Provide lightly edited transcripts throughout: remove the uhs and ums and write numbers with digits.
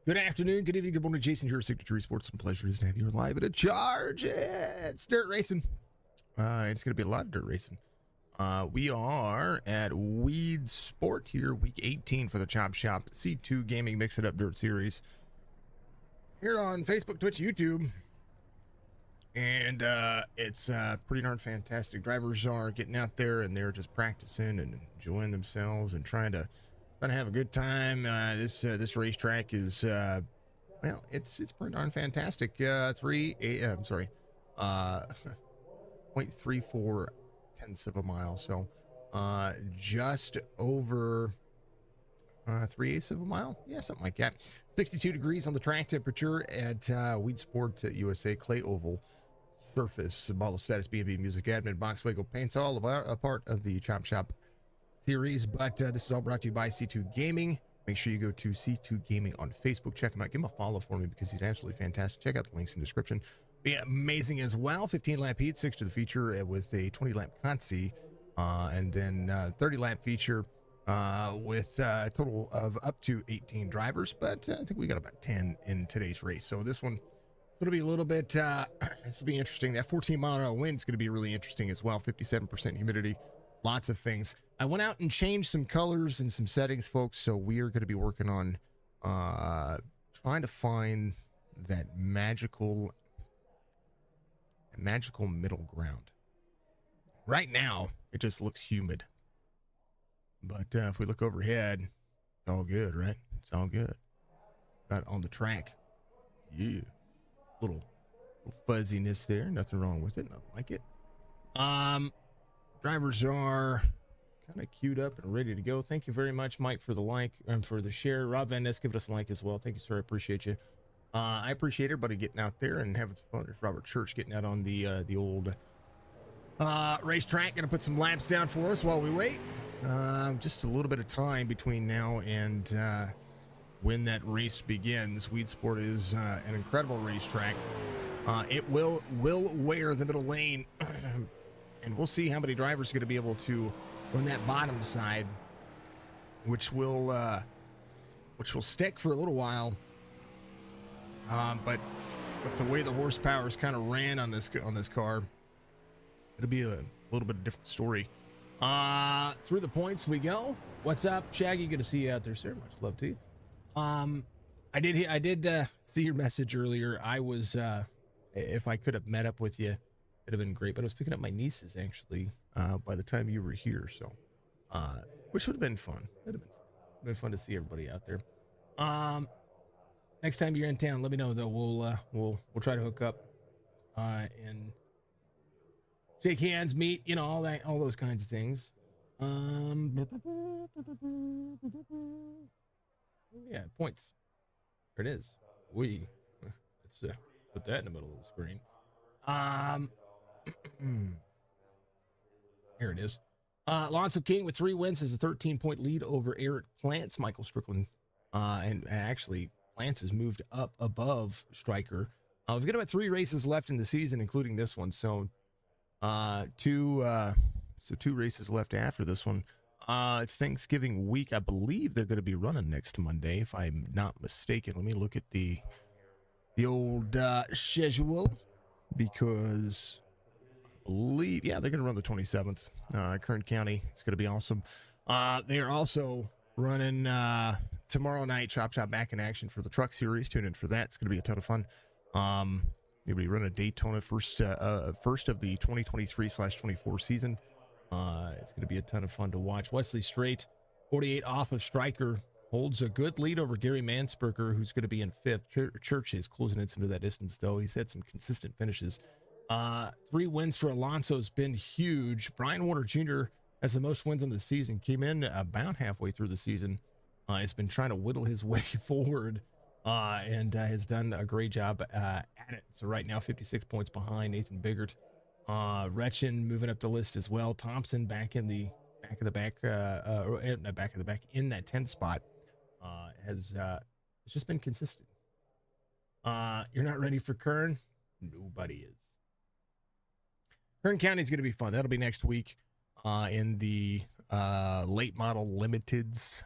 Good afternoon, good evening, good morning. Jason here, Signature Sports, and pleasure is to have you live at a charge. It's dirt racing. It's going to be a lot of dirt racing. We are at Weedsport here, week 18 for the Chop Shop C2 Gaming Mix It Up Dirt Series. Here on Facebook, Twitch, YouTube. And it's pretty darn fantastic. Drivers are getting out there and they're just practicing and enjoying themselves and trying to have a good time. This racetrack is well, it's pretty darn fantastic. 0.34 tenths of a mile, so just over 3/8 of a mile, yeah, something like that. 62 degrees on the track temperature at Weedsport USA Clay Oval surface. Bottle status B&B Music Admin Boxwago Paints, all of a part of the Chop Shop series, but this is all brought to you by C2 Gaming. Make sure you go to C2 Gaming on Facebook. Check him out. Give him a follow for me because he's absolutely fantastic. Check out the links in the description. Be amazing as well. 15 lap heat, 6 to the feature with a 20 lap consi, and then 30 lap feature with a total of up to 18 drivers. But I think we got about 10 in today's race. So this one, it's going to be a little bit, this will be interesting. That 14 mile an hour wind is going to be really interesting as well. 57% humidity. Lots of things. I went out and changed some colors and some settings, folks. So we are going to be working on trying to find that magical middle ground. Right now, it just looks humid. But if we look overhead, it's all good, right? It's all good. Got on the track. Yeah. Little fuzziness there. Nothing wrong with it. Nothing like it. Drivers are kind of queued up and ready to go. Thank you very much, Mike, for the like and for the share. Rob Van Ness, give us a like as well. Thank you, sir. I appreciate you. I appreciate everybody getting out there and having some fun. There's Robert Church getting out on the old racetrack. Gonna put some laps down for us while we wait. Just a little bit of time between now and when that race begins. Weedsport is an incredible racetrack. It will wear the middle lane. And we'll see how many drivers are going to be able to run that bottom side, which will stick for a little while. But the way the horsepower is kind of ran on this car, it'll be a little bit of a different story. Through the points we go. What's up, Shaggy? Good to see you out there, sir. Much love to you. I did see your message earlier. I was if I could have met up with you, it'd have been great, but I was picking up my nieces actually by the time you were here, so which would have been fun. It'd have been fun to see everybody out there. Next time you're in town, let me know though. We'll try to hook up and shake hands, meet, all those kinds of things. Yeah, points. There it is. Let's put that in the middle of the screen. Here it is. Alonso King with 3 wins has a 13-point lead over Eric Plants. Michael Strickland, and actually Plants has moved up above Stryker. We've got about 3 races left in the season, including this one. So, two races left after this one. It's Thanksgiving week. I believe they're going to be running next Monday, if I'm not mistaken. Let me look at the old schedule, because I believe, yeah, they're going to run the 27th. Kern County. It's going to be awesome. They are also running tomorrow night, Chop Shop back in action for the truck series. Tune in for that. It's going to be a ton of fun. They'll be running Daytona first of the 2023/24 season. It's going to be a ton of fun to watch. Wesley Strait, 48 off of Stryker, holds a good lead over Gary Mansberger, who's going to be in 5th. Church is closing in some of that distance, though. He's had some consistent finishes. 3 wins for Alonso's been huge. Brian Warner Jr. has the most wins on the season. Came in about halfway through the season. He's been trying to whittle his way forward, and has done a great job at it. So right now, 56 points behind Nathan Biggert. Retchen moving up the list as well. Thompson back in the back of the back in that 10th spot. Has just been consistent. You're not ready for Kern? Nobody is. Kern County is going to be fun. That'll be next week in the late model limiteds,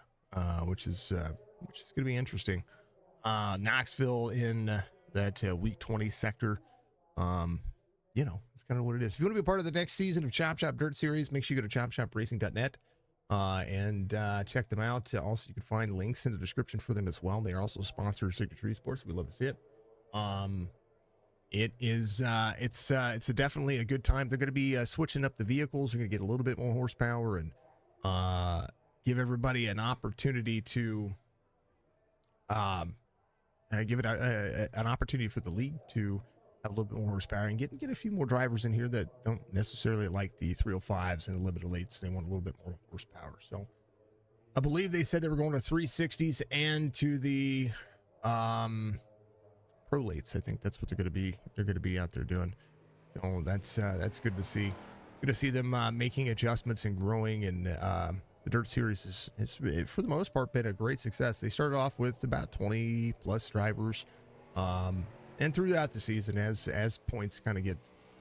which is going to be interesting. Knoxville in that week 20 sector. It's kind of what it is. If you want to be a part of the next season of Chop Shop Dirt Series, make sure you go to chopshopracing.net and check them out. Also, you can find links in the description for them as well. They are also sponsors of Signature Esports. We love to see it. It is it's definitely a good time. They're going to be switching up the vehicles. They're going to get a little bit more horsepower and give everybody an opportunity to give it an opportunity for the league to have a little bit more horsepower and get a few more drivers in here that don't necessarily like the 305s and the limited elites. They want a little bit more horsepower. So I believe they said they were going to 360s and to the prolates. I think that's what they're going to be. They're going to be out there doing. So that's good to see. Good to see them making adjustments and growing. And the Dirt Series is for the most part been a great success. They started off with about 20 plus drivers, and throughout the season, as points kind of get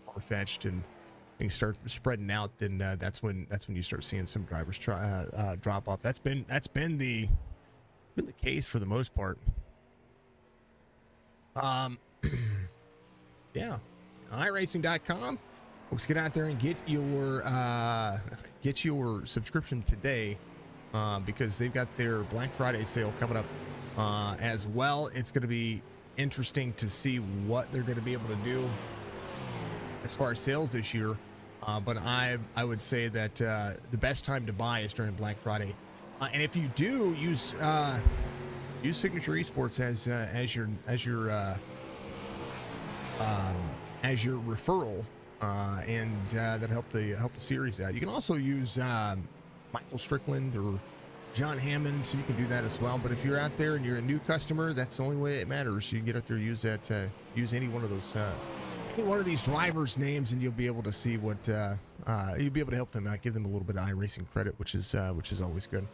far-fetched and things start spreading out, then that's when you start seeing some drivers drop off. That's been the case for the most part. Yeah, iRacing.com. Folks, get out there and get your subscription today, because they've got their Black Friday sale coming up as well. It's going to be interesting to see what they're going to be able to do as far as sales this year. But I would say that the best time to buy is during Black Friday, and if you do use Signature Esports as your referral, and that help the series out. You can also use Michael Strickland or John Hammond, so you can do that as well. But if you're out there and you're a new customer, that's the only way it matters. You can get out there, use any one of those, any one of these drivers' names, and you'll be able to see what you'll be able to help them out, give them a little bit of iRacing credit, which is always good.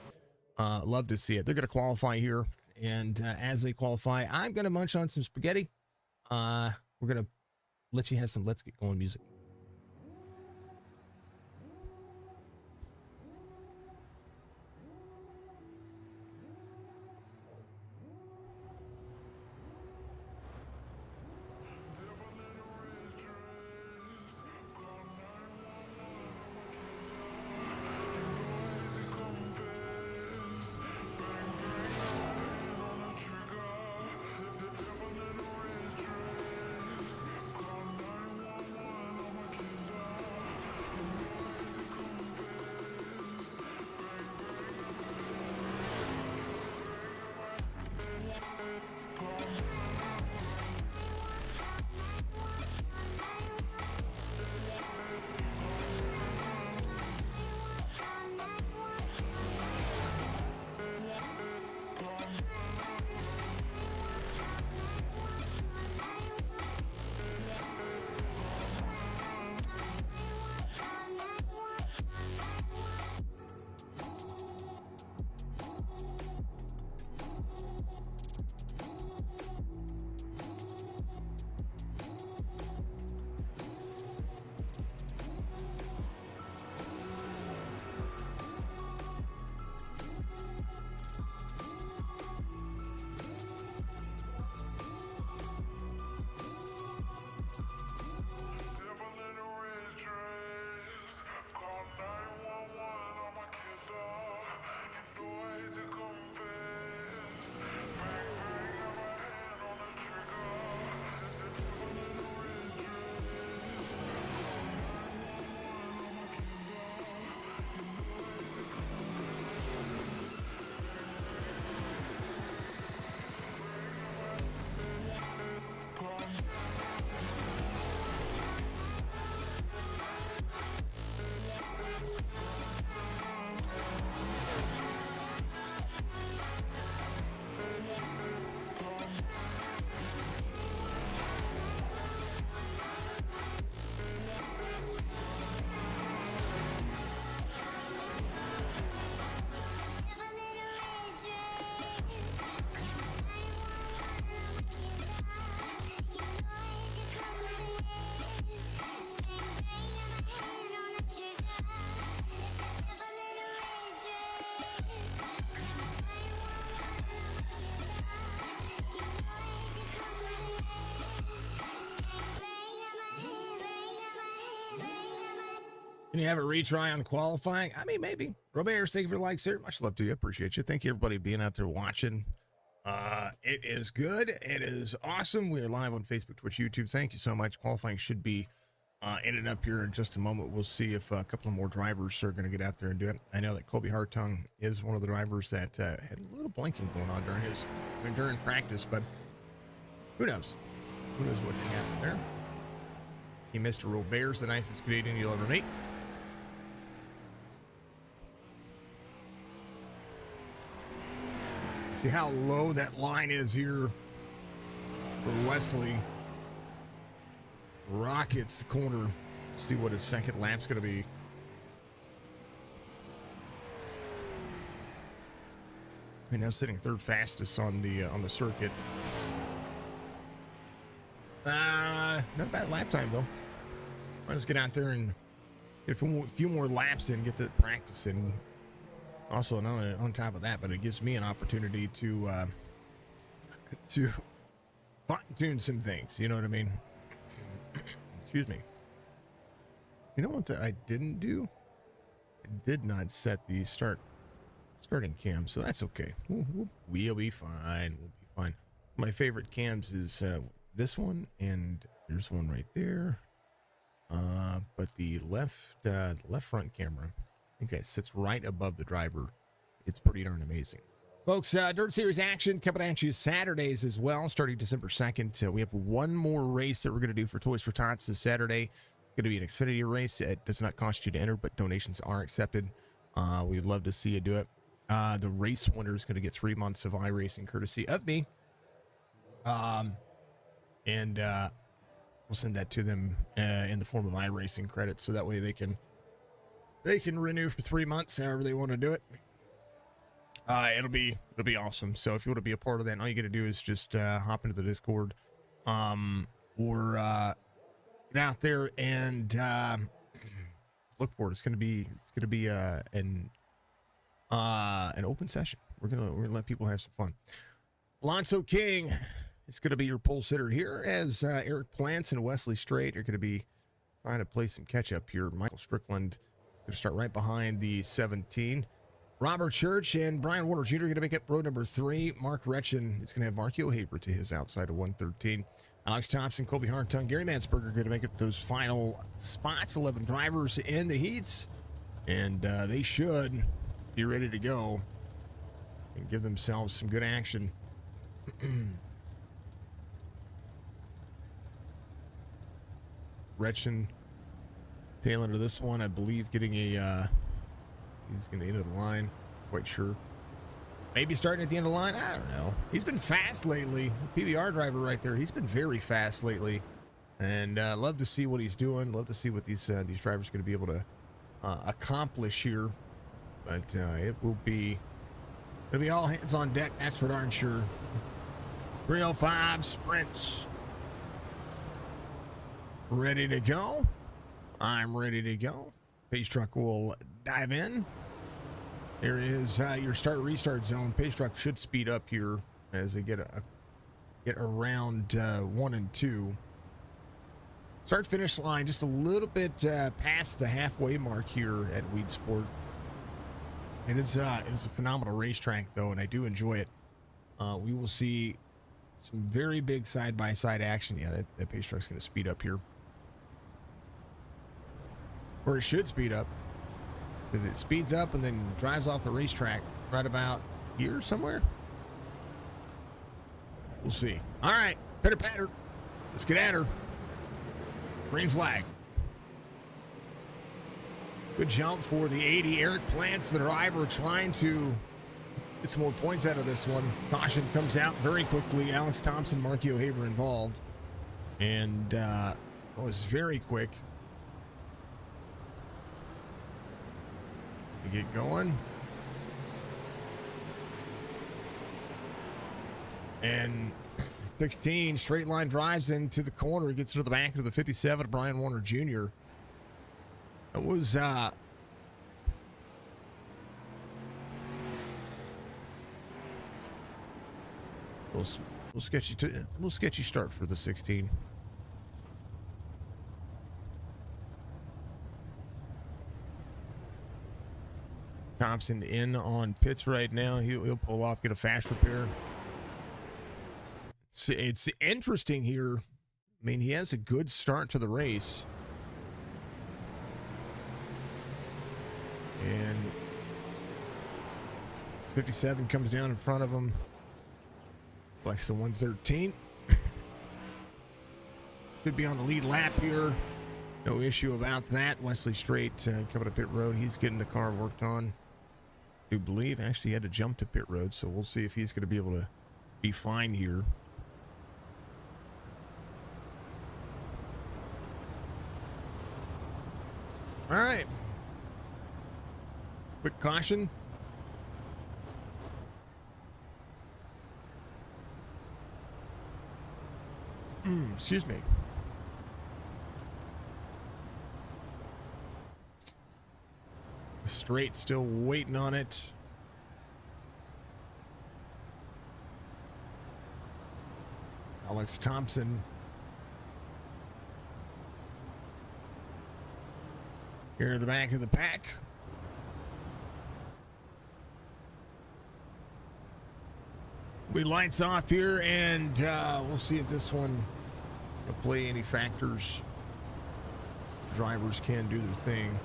Love to see it. They're going to qualify here, and as they qualify, I'm going to munch on some spaghetti. We're going to let you have some Let's Get Going music. Can you have a retry on qualifying? I mean, maybe. Robert, thank you for the like, sir. Much love to you. Appreciate you. Thank you, everybody, being out there watching. It is good. It is awesome. We are live on Facebook, Twitch, YouTube. Thank you so much. Qualifying should be in and up here in just a moment. We'll see if a couple of more drivers are going to get out there and do it. I know that Colby Hartung is one of the drivers that had a little blinking going on during practice, but who knows? Who knows what can happen there? He missed a Robert's the nicest Canadian you'll ever meet. See how low that line is here for Wesley. Rockets the corner. See what his second lap's going to be. And now sitting third fastest on the circuit. Not a bad lap time though. Might just get out there and get a few more laps in, get the practice in. Also, on top of that, but it gives me an opportunity to fine-tune some things. You know what I mean? Excuse me. You know what I didn't do? I did not set the starting cam, so that's okay. We'll be fine. We'll be fine. My favorite cams is this one, and there's one right there. But the left front camera, I think it sits right above the driver. It's pretty darn amazing. Folks, Dirt Series action coming at you Saturdays as well, starting December 2nd. We have one more race that we're going to do for Toys for Tots this Saturday. It's going to be an Xfinity race. It does not cost you to enter, but donations are accepted. We'd love to see you do it. The race winner is going to get 3 months of iRacing courtesy of me. And we'll send that to them in the form of iRacing credits, so that way they can renew for 3 months, however they want to do it. It'll be awesome. So if you want to be a part of that, all you got to do is just hop into the Discord, or get out there and look for it. It's gonna be an open session. We're gonna let people have some fun. Alonso King is gonna be your pole sitter here, as Eric Plants and Wesley Strait are gonna be trying to play some catch up here. Michael Strickland going to start right behind the 17. Robert Church and Brian Warner Jr. going to make up row number 3. Mark Retchen is going to have Mark O'Haver to his outside of 113. Alex Thompson, Colby Hartung, Gary Mansberger going to make up those final spots. 11 drivers in the heats. And they should be ready to go and give themselves some good action. Retchen, tail end of this one, I believe, getting a he's going to enter the line. Quite sure. Maybe starting at the end of the line. I don't know. He's been fast lately. PBR driver right there. He's been very fast lately, and love to see what he's doing. Love to see what these drivers are going to be able to accomplish here. But it will be all hands on deck. That's for darn sure. 305 sprints. Ready to go. I'm ready to go. Pace truck will dive in. There is your start restart zone. Pace truck should speed up here as they get around 1 and 2. Start finish line just a little bit past the halfway mark here at Weedsport. It is a phenomenal racetrack though, and I do enjoy it. We will see some very big side-by-side action. Yeah, that pace truck's going to speed up here. Or it should speed up, because it speeds up and then drives off the racetrack right about here somewhere. We'll see. All right, pitter patter. Let's get at her. Green flag. Good jump for the 80. Eric Plants, the driver, trying to get some more points out of this one. Caution comes out very quickly. Alex Thompson, Marky O'Haver involved. And it was very quick. Get going. And 16 straight line drives into the corner, gets to the back of the 57, Brian Warner Jr. It was a little sketchy start for the 16. Thompson in on pits right now. He'll pull off, get a fast repair. It's interesting here. I mean, he has a good start to the race. And 57 comes down in front of him. Flex the 113. Could be on the lead lap here. No issue about that. Wesley Straight coming to pit road. He's getting the car worked on. I do believe actually he had to jump to pit road, so we'll see if he's going to be able to be fine here. All right. Quick caution. Excuse me. Straight still waiting on it. Alex Thompson. Here in the back of the pack. We lights off here, and we'll see if this one will play any factors. Drivers can do their thing.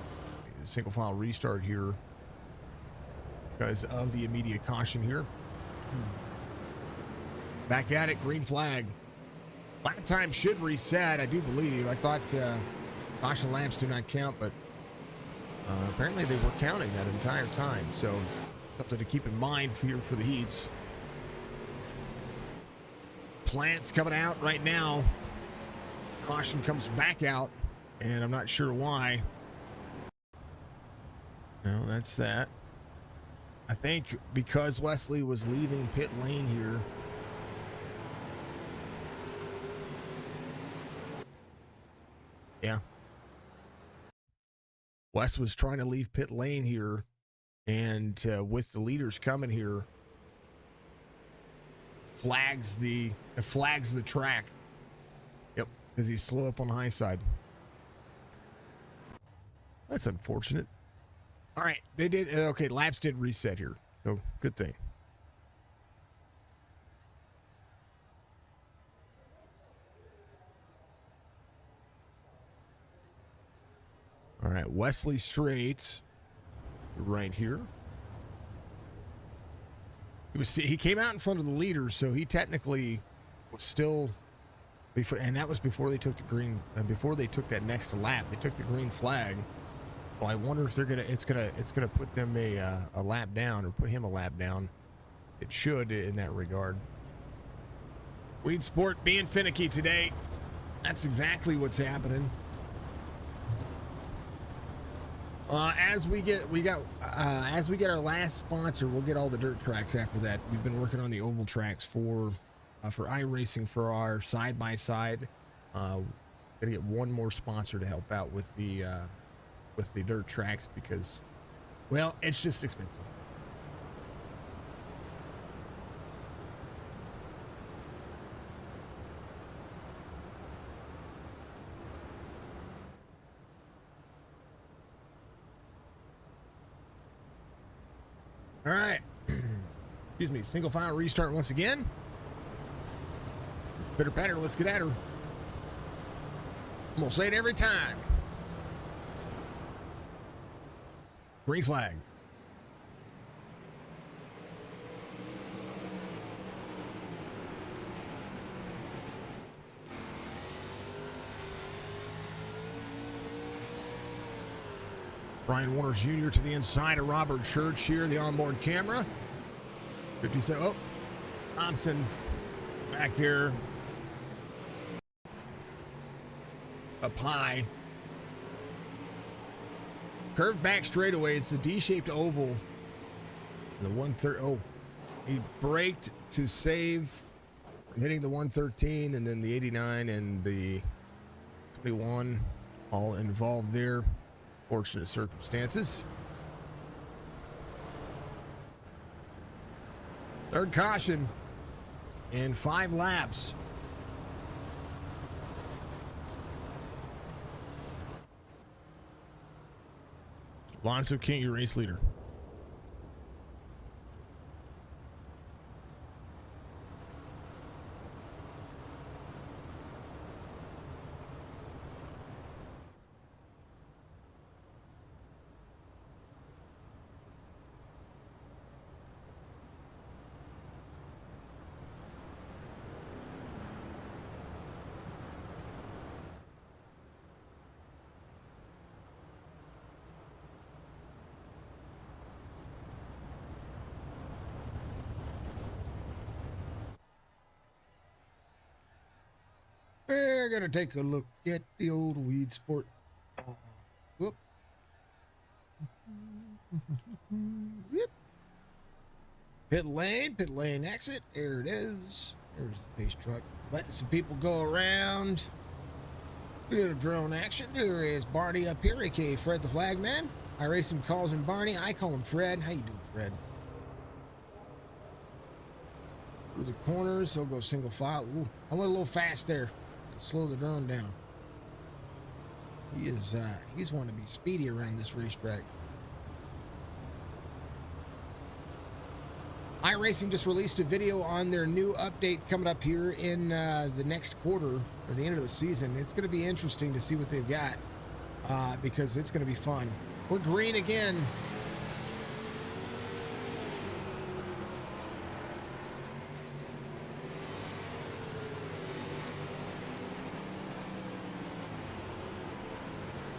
Single file restart here because of the immediate caution here. Back at it, green flag. Lap time should reset, I do believe. I thought caution laps do not count, but apparently they were counting that entire time. So something to keep in mind here for the heats. Plants coming out right now. Caution comes back out, and I'm not sure why. No, that's that. I think because Wesley was leaving pit lane here. Yeah. Wes was trying to leave pit lane here, and with the leaders coming here, flags the track. Yep, because he's slow up on the high side. That's unfortunate. All right, they did. Okay, laps did reset here. So good thing. All right, Wesley Straight, right here. He came out in front of the leaders, so he technically was still before, and that was before they took the green. Before they took that next lap, they took the green flag. Well, I wonder if it's gonna put them a lap down, or put him a lap down. It should in that regard. Weedsport being finicky today. That's exactly what's happening. As we get our last sponsor, we'll get all the dirt tracks after that. We've been working on the oval tracks for iRacing for our side by side. Gotta get one more sponsor to help out with the dirt tracks because, well, it's just expensive. All right. Excuse me. Single file restart once again. Bitter patter. Let's get at her. I'm gonna say it every time. Green flag. Brian Warner Jr. to the inside of Robert Church here, the onboard camera. 57. Oh, Thompson back here. Up high. Curved back straightaway. It's a D-shaped oval. And the 130. Oh, he braked to save from hitting the 113, and then the 89 and the 21 all involved there. Fortunate circumstances. Third caution in 5 laps. Alonso King, your race leader. going to take a look at the old Weedsport. Whoop. Yep. Pit lane exit. There it is. There's the pace truck. Letting some people go around. A little drone action. There is Barney up here, aka Fred the Flagman. iRacing calls him Barney. I call him Fred. How you doing, Fred? Through the corners, they'll go single file. Ooh, I went a little fast there. Slow the drone down. He's wanting to be speedy around this racetrack. iRacing just released a video on their new update coming up here in the next quarter or the end of the season. It's going to be interesting to see what they've got because it's going to be fun. We're green again.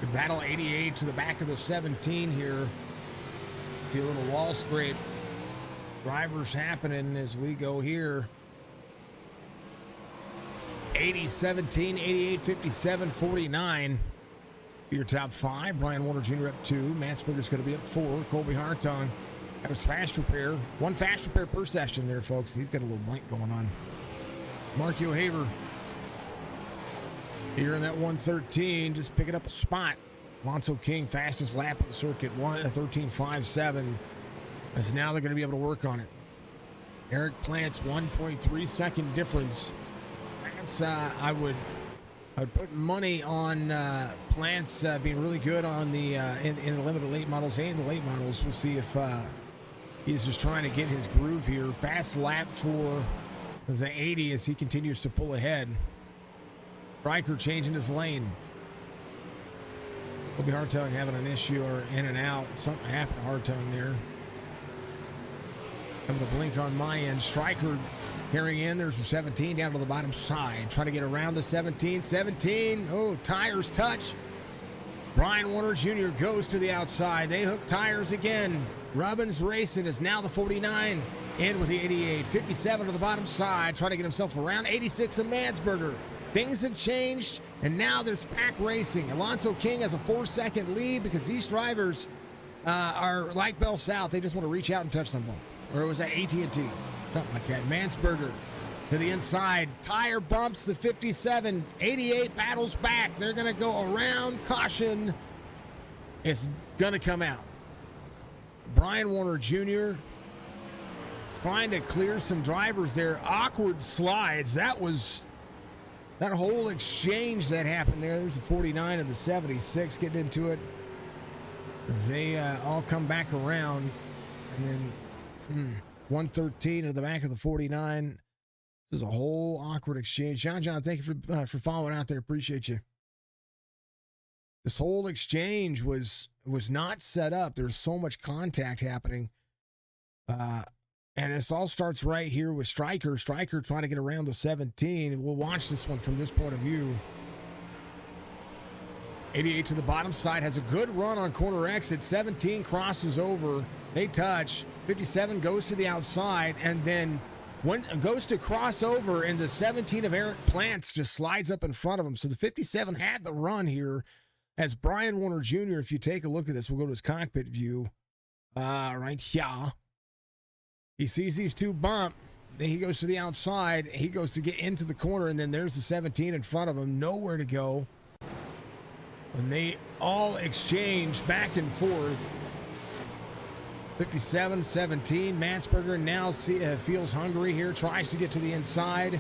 Good battle, 88 to the back of the 17 here. See a little wall scrape. Drivers happening as we go here. 80, 17, 88, 57, 49. Your top five. Brian Warner Jr. up 2. Mansberger's going to be up 4. Colby Hartong got his fast repair. 1 fast repair per session there, folks. He's got a little blank going on. Markio Haver here in that 113, just picking up a spot. Alonso King, fastest lap of the circuit, 13.57. As now they're going to be able to work on it. Eric Plant's 1.3 second difference. Plants, I'd put money on Plants being really good on the in the limited late models and the late models. We'll see if he's just trying to get his groove here. Fast lap for the 80 as he continues to pull ahead. Stryker changing his lane. Colby Hartong having an issue or in and out. Something happened to Hartong there. I'm going to blink on my end. Stryker carrying in. There's a 17 down to the bottom side. Trying to get around the 17. 17. Oh, tires touch. Brian Warner Jr. goes to the outside. They hook tires again. Robbins Racing is now the 49. In with the 88. 57 to the bottom side. Trying to get himself around. 86 of Mansberger. Things have changed, and now there's pack racing. Alonso King has a 4-second lead because these drivers are like Bell South. They just want to reach out and touch someone. Or it was at AT&T, something like that. Mansberger to the inside. Tire bumps the 57. 88 battles back. They're going to go around. Caution is going to come out. Brian Warner Jr. trying to clear some drivers there. Awkward slides. That whole exchange that happened there. There's a 49 and the 76 getting into it. As they all come back around. And then 113 to the back of the 49. This is a whole awkward exchange. John, thank you for following out there. Appreciate you. This whole exchange was not set up. There's so much contact happening. And this all starts right here with Stryker. Stryker trying to get around the 17. We'll watch this one from this point of view. 88 to the bottom side has a good run on corner exit. 17 crosses over. They touch. 57 goes to the outside and then goes to cross over, and the 17 of Eric Plants just slides up in front of him. So the 57 had the run here as Brian Warner Jr. If you take a look at this, we'll go to his cockpit view right here. He sees these two bump. Then he goes to the outside. He goes to get into the corner, and then there's the 17 in front of him. Nowhere to go. And they all exchange back and forth. 57, 17. Mansberger now feels hungry here. Tries to get to the inside.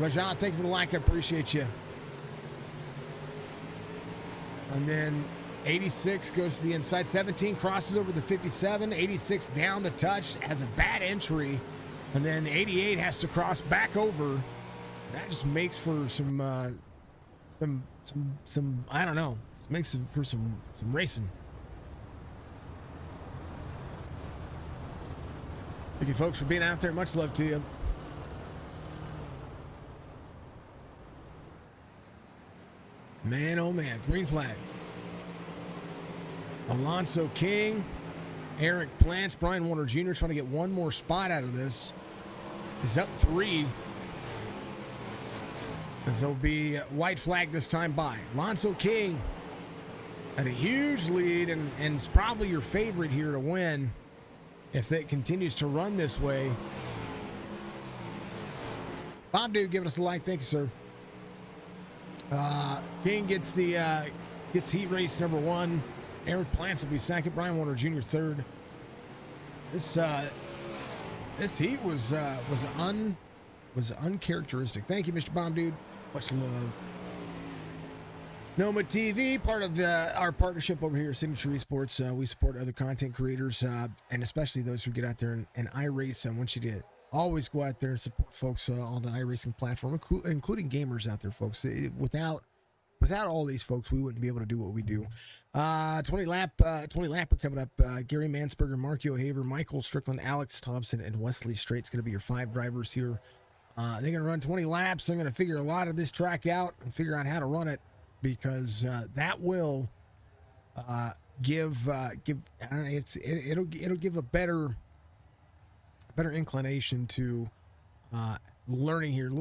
Rajan, thank you for the like. I appreciate you. And then 86 goes to the inside. 17 crosses over the 57. 86 down the touch. Has a bad entry. And then 88 has to cross back over. That just makes for some I don't know. Makes for some racing. Thank you, folks, for being out there. Much love to you. Man, oh man, green flag. Alonso King, Eric Plants, Brian Warner Jr. trying to get one more spot out of this. He's up 3. As there'll be white flag this time by Alonso King. At a huge lead, and it's probably your favorite here to win if it continues to run this way. Bob Dude giving us a like. Thank you, sir. King gets heat race number 1. Eric Plants will be second. Brian Warner Jr. third. This heat was uncharacteristic. Thank you, Mr. Bomb Dude. Much love. Noma TV, part of our partnership over here at Signature Esports. We support other content creators, and especially those who get out there and iRace. I want you to always go out there and support folks on the iRacing platform, including gamers out there, folks. Without all these folks, we wouldn't be able to do what we do. 20 lapper coming up. Gary Mansberger, Markio Haver, Michael Strickland, Alex Thompson, and Wesley Straight's going to be your 5 drivers here. They're going to run 20 laps. They're going to figure a lot of this track out and figure out how to run it, because that will it'll give a better inclination to learning here. A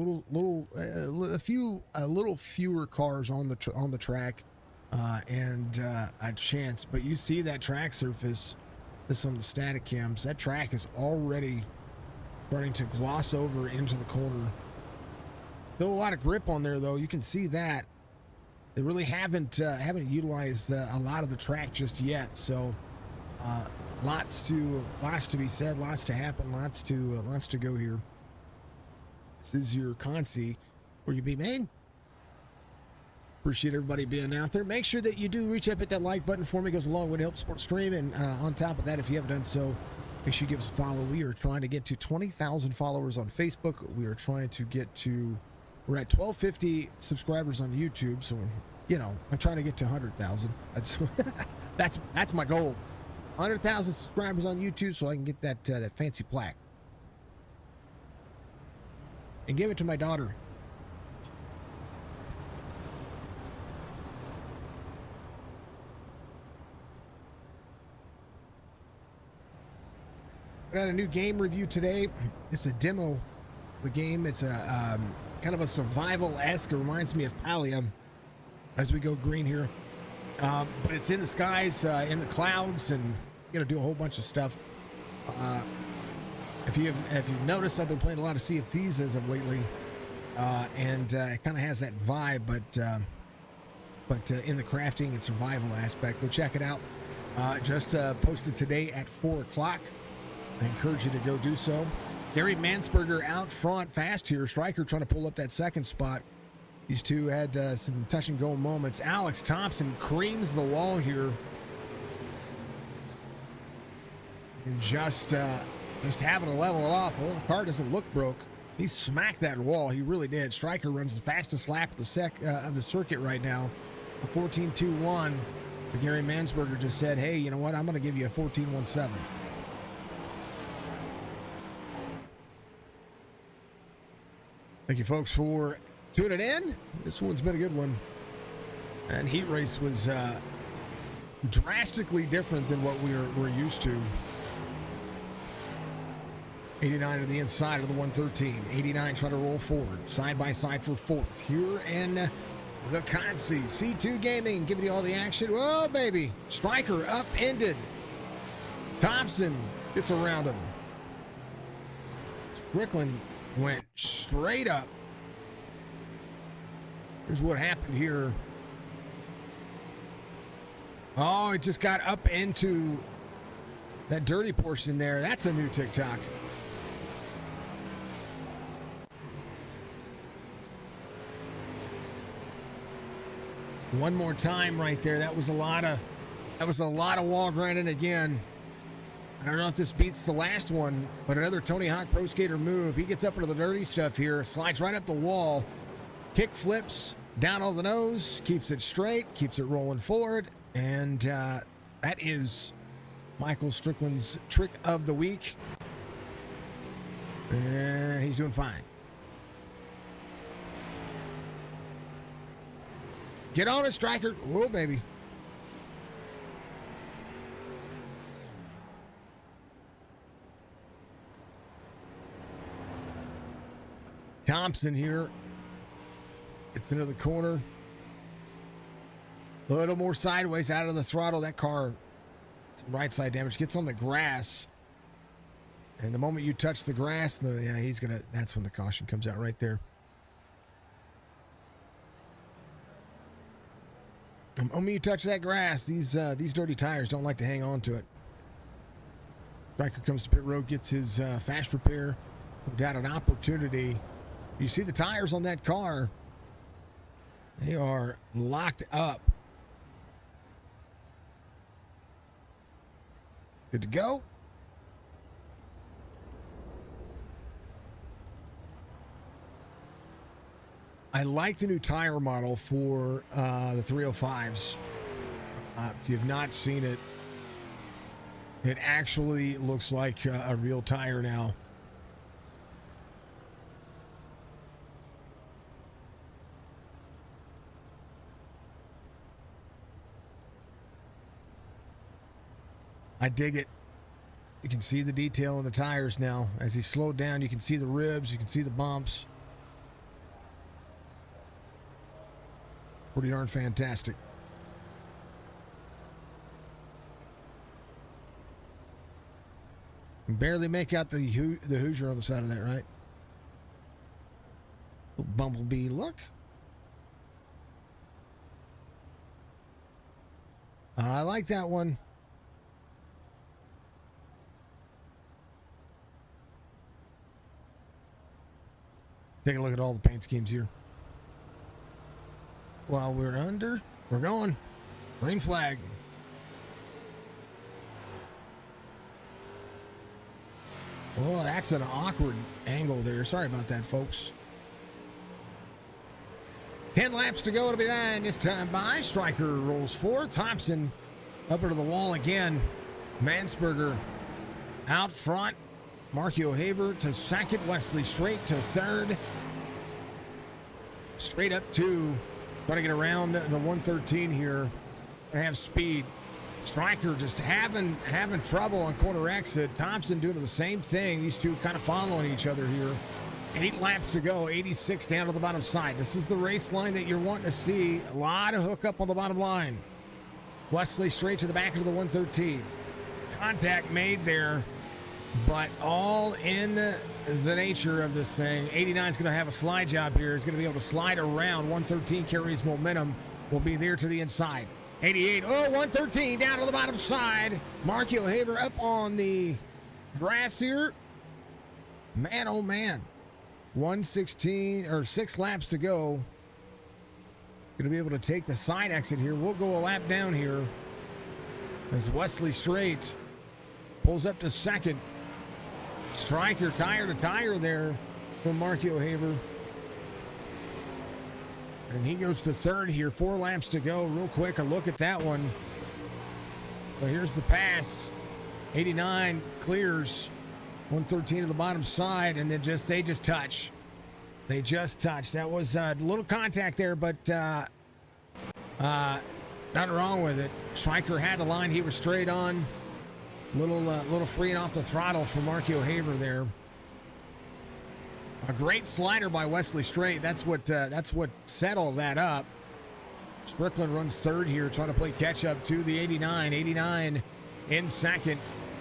little fewer cars on the track, and a chance. But you see that track surface. This on the static cams. That track is already starting to gloss over into the corner. Still a lot of grip on there, though. You can see that. They really haven't utilized a lot of the track just yet, so lots to be said, lots to happen, lots to go here. This is your Consi, where you be made. Appreciate everybody being out there. Make sure that you do reach up, hit that like button for me. It goes a long way to help support stream. And on top of that, if you haven't done so, make sure you give us a follow. We are trying to get to 20,000 followers on Facebook. We are trying to get to. We're at 1,250 subscribers on YouTube, so I'm trying to get to 100,000. That's my goal. 100,000 subscribers on YouTube, so I can get that fancy plaque and give it to my daughter. We had a new game review today. It's a demo of the game. It's a kind of a survival-esque. It reminds me of Palia as we go green here. But it's in the skies, in the clouds, and you're going to do a whole bunch of stuff. If you've noticed, I've been playing a lot of Sea of Thieves as of lately, and it kind of has that vibe, but in the crafting and survival aspect. Go check it out. Just posted today at 4 o'clock. I encourage you to go do so. Gary Mansberger out front fast here. Stryker trying to pull up that second spot. These two had some touch and go moments. Alex Thompson creams the wall here. And just having to level it off. Well, the car doesn't look broke. He smacked that wall. He really did. Stryker runs the fastest lap of the circuit right now. A 14.21. But Gary Mansberger just said, hey, you know what? I'm going to give you a 14.17. Thank you, folks, for tuning in. This one's been a good one. And heat race was drastically different than what we're used to. 89 to the inside of the 113. 89 trying to roll forward. Side by side for fourth. Here in the Consi. C2 Gaming giving you all the action. Whoa, baby. Stryker upended. Thompson gets around him. Strickland went straight up. Here's what happened here. Oh, it just got up into that dirty portion there. That's a new TikTok. One more time right there. That was a lot of wall grinding again. I don't know if this beats the last one, but another Tony Hawk Pro Skater move. He gets up into the dirty stuff here, slides right up the wall, kick flips down on the nose, keeps it straight, keeps it rolling forward, and that is Michael Strickland's trick of the week. And he's doing fine. Get on it, Stryker. Whoa, baby. Thompson here Gets into the corner. A little more sideways out of the throttle. That car, some right side damage, gets on the grass. And the moment you touch the grass, that's when the caution comes out right there. The moment you touch that grass, these dirty tires don't like to hang on to it. Striker comes to pit road, gets his fast repair. No doubt an opportunity. You see the tires on that car. They are locked up. Good to go. I like the new tire model for the 305s. If you've not seen it, it actually looks like a real tire now. I dig it. You can see the detail in the tires now. As he slowed down, you can see the ribs, you can see the bumps. Pretty darn fantastic. Can barely make out the Hoosier on the side of that, right? Little bumblebee look. I like that one. Take a look at all the paint schemes here. While we're under, we're going. Green flag. Well, that's an awkward angle there. Sorry about that, folks. 10 laps to go to be done. This time by Striker rolls forward. Thompson up into the wall again. Mansberger out front. Markio Haber to second. Wesley Straight to third. Straight up to trying to get around the 113 here and have speed. Striker just having trouble on corner exit. Thompson doing the same thing. These two kind of following each other here. 8 laps to go. 86 down to the bottom side. This is the race line that you're wanting to see. A lot of hookup on the bottom line. Wesley Straight to the back of the 113. Contact made there, but all in the nature of this thing. 89 is going to have a slide job here. He's going to be able to slide around. 113 carries momentum. Will be there to the inside. 88. 113 down to the bottom side. Markio Haber up on the grass here. Man, oh man. 116 or 6 laps to go. Going to be able to take the side exit here. We'll go a lap down here as Wesley Straight pulls up to second. Striker tire to tire there from Markio Haber. And he goes to third here. 4 laps to go. Real quick, a look at that one. So here's the pass. 89 clears. 113 to the bottom side, and then they just touch. They just touch. That was a little contact there, but nothing wrong with it. Striker had the line. He was straight on. Little freeing off the throttle for Markio Haber there. A great slider by Wesley Straight. That's what set all that up. Strickland runs third here, trying to play catch up to the 89. 89 in second.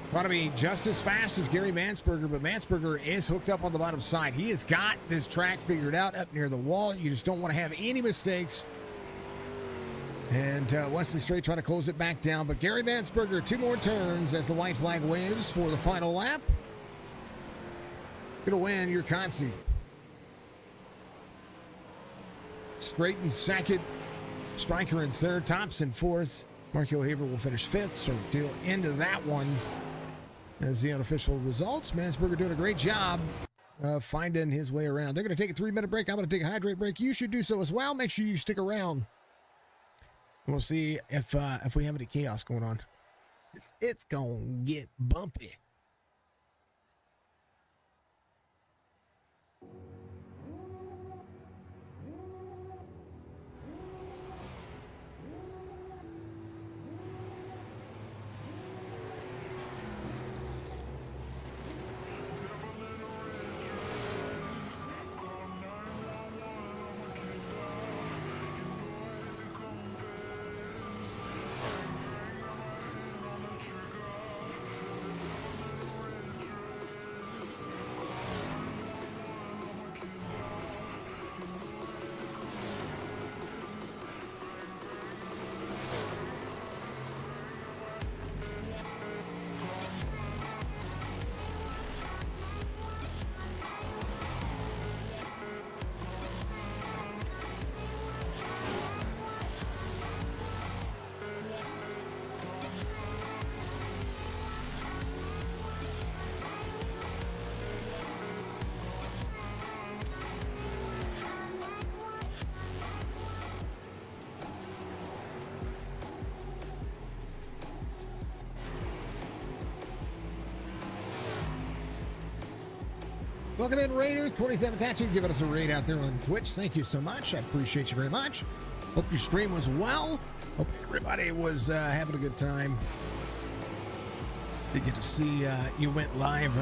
Trying to be just as fast as Gary Mansberger, but Mansberger is hooked up on the bottom side. He has got this track figured out up near the wall. You just don't want to have any mistakes. And Wesley Straight trying to close it back down. But Gary Mansberger, 2 more turns as the white flag waves for the final lap. Gonna win your Consi. Straight in second. Striker in third. Thompson fourth. Markio Haber will finish 5th. So till end of that one as the unofficial results. Mansberger doing a great job finding his way around. They're going to take a 3-minute break. I'm going to take a hydrate break. You should do so as well. Make sure you stick around. We'll see if we have any chaos going on. It's going to get bumpy. Welcome in, Raiders. 27 Tattoo giving us a raid out there on Twitch. Thank you so much. I appreciate you very much. Hope your stream was well. Hope everybody was having a good time. Did get to see you went live,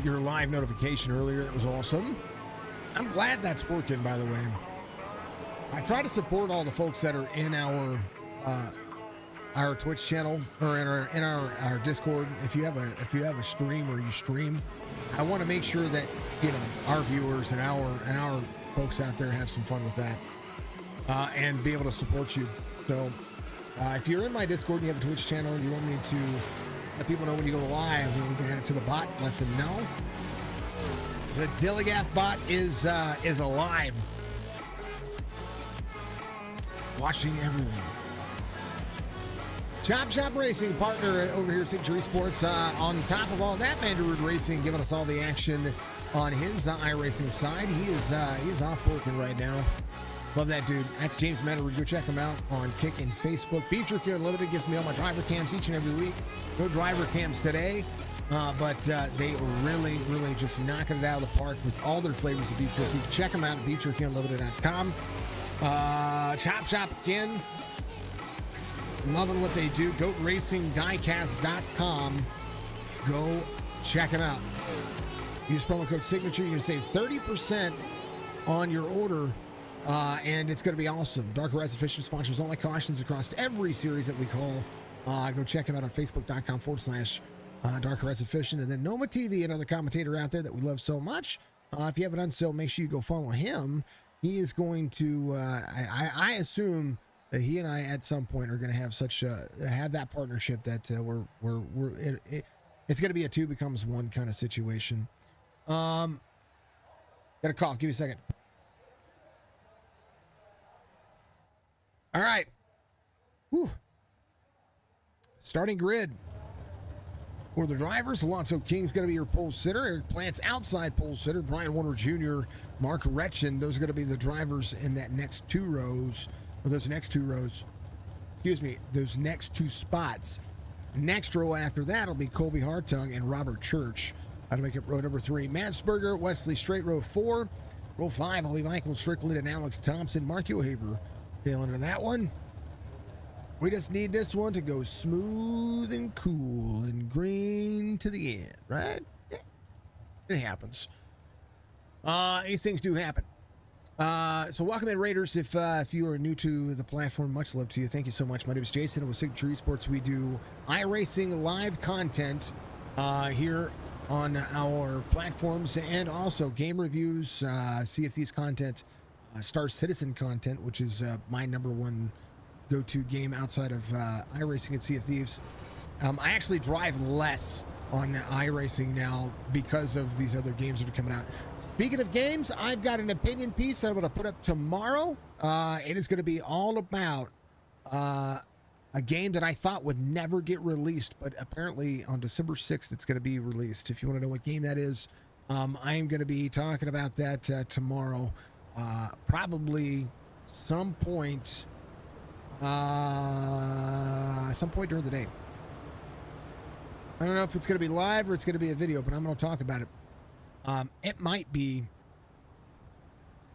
your live notification earlier. That was awesome. I'm glad that's working, by the way. I try to support all the folks that are in our Twitch channel or in our Discord. If you have a stream or you stream, I want to make sure that, you know, our viewers and our folks out there have some fun with that and be able to support you. So if you're in my Discord and you have a Twitch channel and you want me to let people know when you go live, then we can add it to the bot and let them know. The Dilligaff bot is alive, watching everyone. Chop Shop Racing, partner over here at Signature Esports. On top of all that, Mandarood Racing giving us all the action on his iRacing side. He is off working right now. Love that dude. That's James Mandarood. Go check him out on Kick and Facebook. Beef Jerky Unlimited gives me all my driver cams each and every week. No driver cams today, but they really just knocking it out of the park with all their flavors of beef jerky. Check them out at beefjerkyunlimited.com. Chop Shop again. Loving what they do. GoatRacingDiecast.com. Go check them out. Use promo code Signature. You're going to save 30% on your order, and it's going to be awesome. Dark Horizon Fishing sponsors all my cautions across every series that we call. Go check them out on Facebook.com/Dark Horizon Fishing. And then Noma TV, another commentator out there that we love so much. If you haven't done so, make sure you go follow him. He is going to, I assume that he and I at some point are going to have have that partnership that it's going to be a two becomes one kind of situation. Got a cough. Give me a second. All right. Whew. Starting grid. For the drivers, Alonso King's going to be your pole sitter. Eric Plant's outside pole sitter. Brian Warner Jr., Mark Retchen. Those are going to be the drivers in that next two rows. Or those next two rows. Excuse me. Those next two spots. Next row after that will be Colby Hartung and Robert Church. That'll make it row number 3. Mansberger, Wesley Straight, row 4. Row 5 will be Michael Strickland and Alex Thompson. Mark Yohaber tail into that one. We just need this one to go smooth and cool and green to the end, right? Yeah. It happens. These things do happen. So welcome in, Raiders. If you are new to the platform, much love to you. Thank you so much. My name is Jason with Signature Esports. We do iRacing live content here on our platforms and also game reviews, CFD's content, Star Citizen content, which is my number one go-to game outside of iRacing and Sea of Thieves. I actually drive less on iRacing now because of these other games that are coming out. Speaking of games, I've got an opinion piece that I'm going to put up tomorrow. It is going to be all about a game that I thought would never get released, but apparently on December 6th, it's going to be released. If you want to know what game that is, I am going to be talking about that tomorrow. Probably some point during the day. I don't know if it's going to be live or it's going to be a video, but I'm going to talk about it. It might be,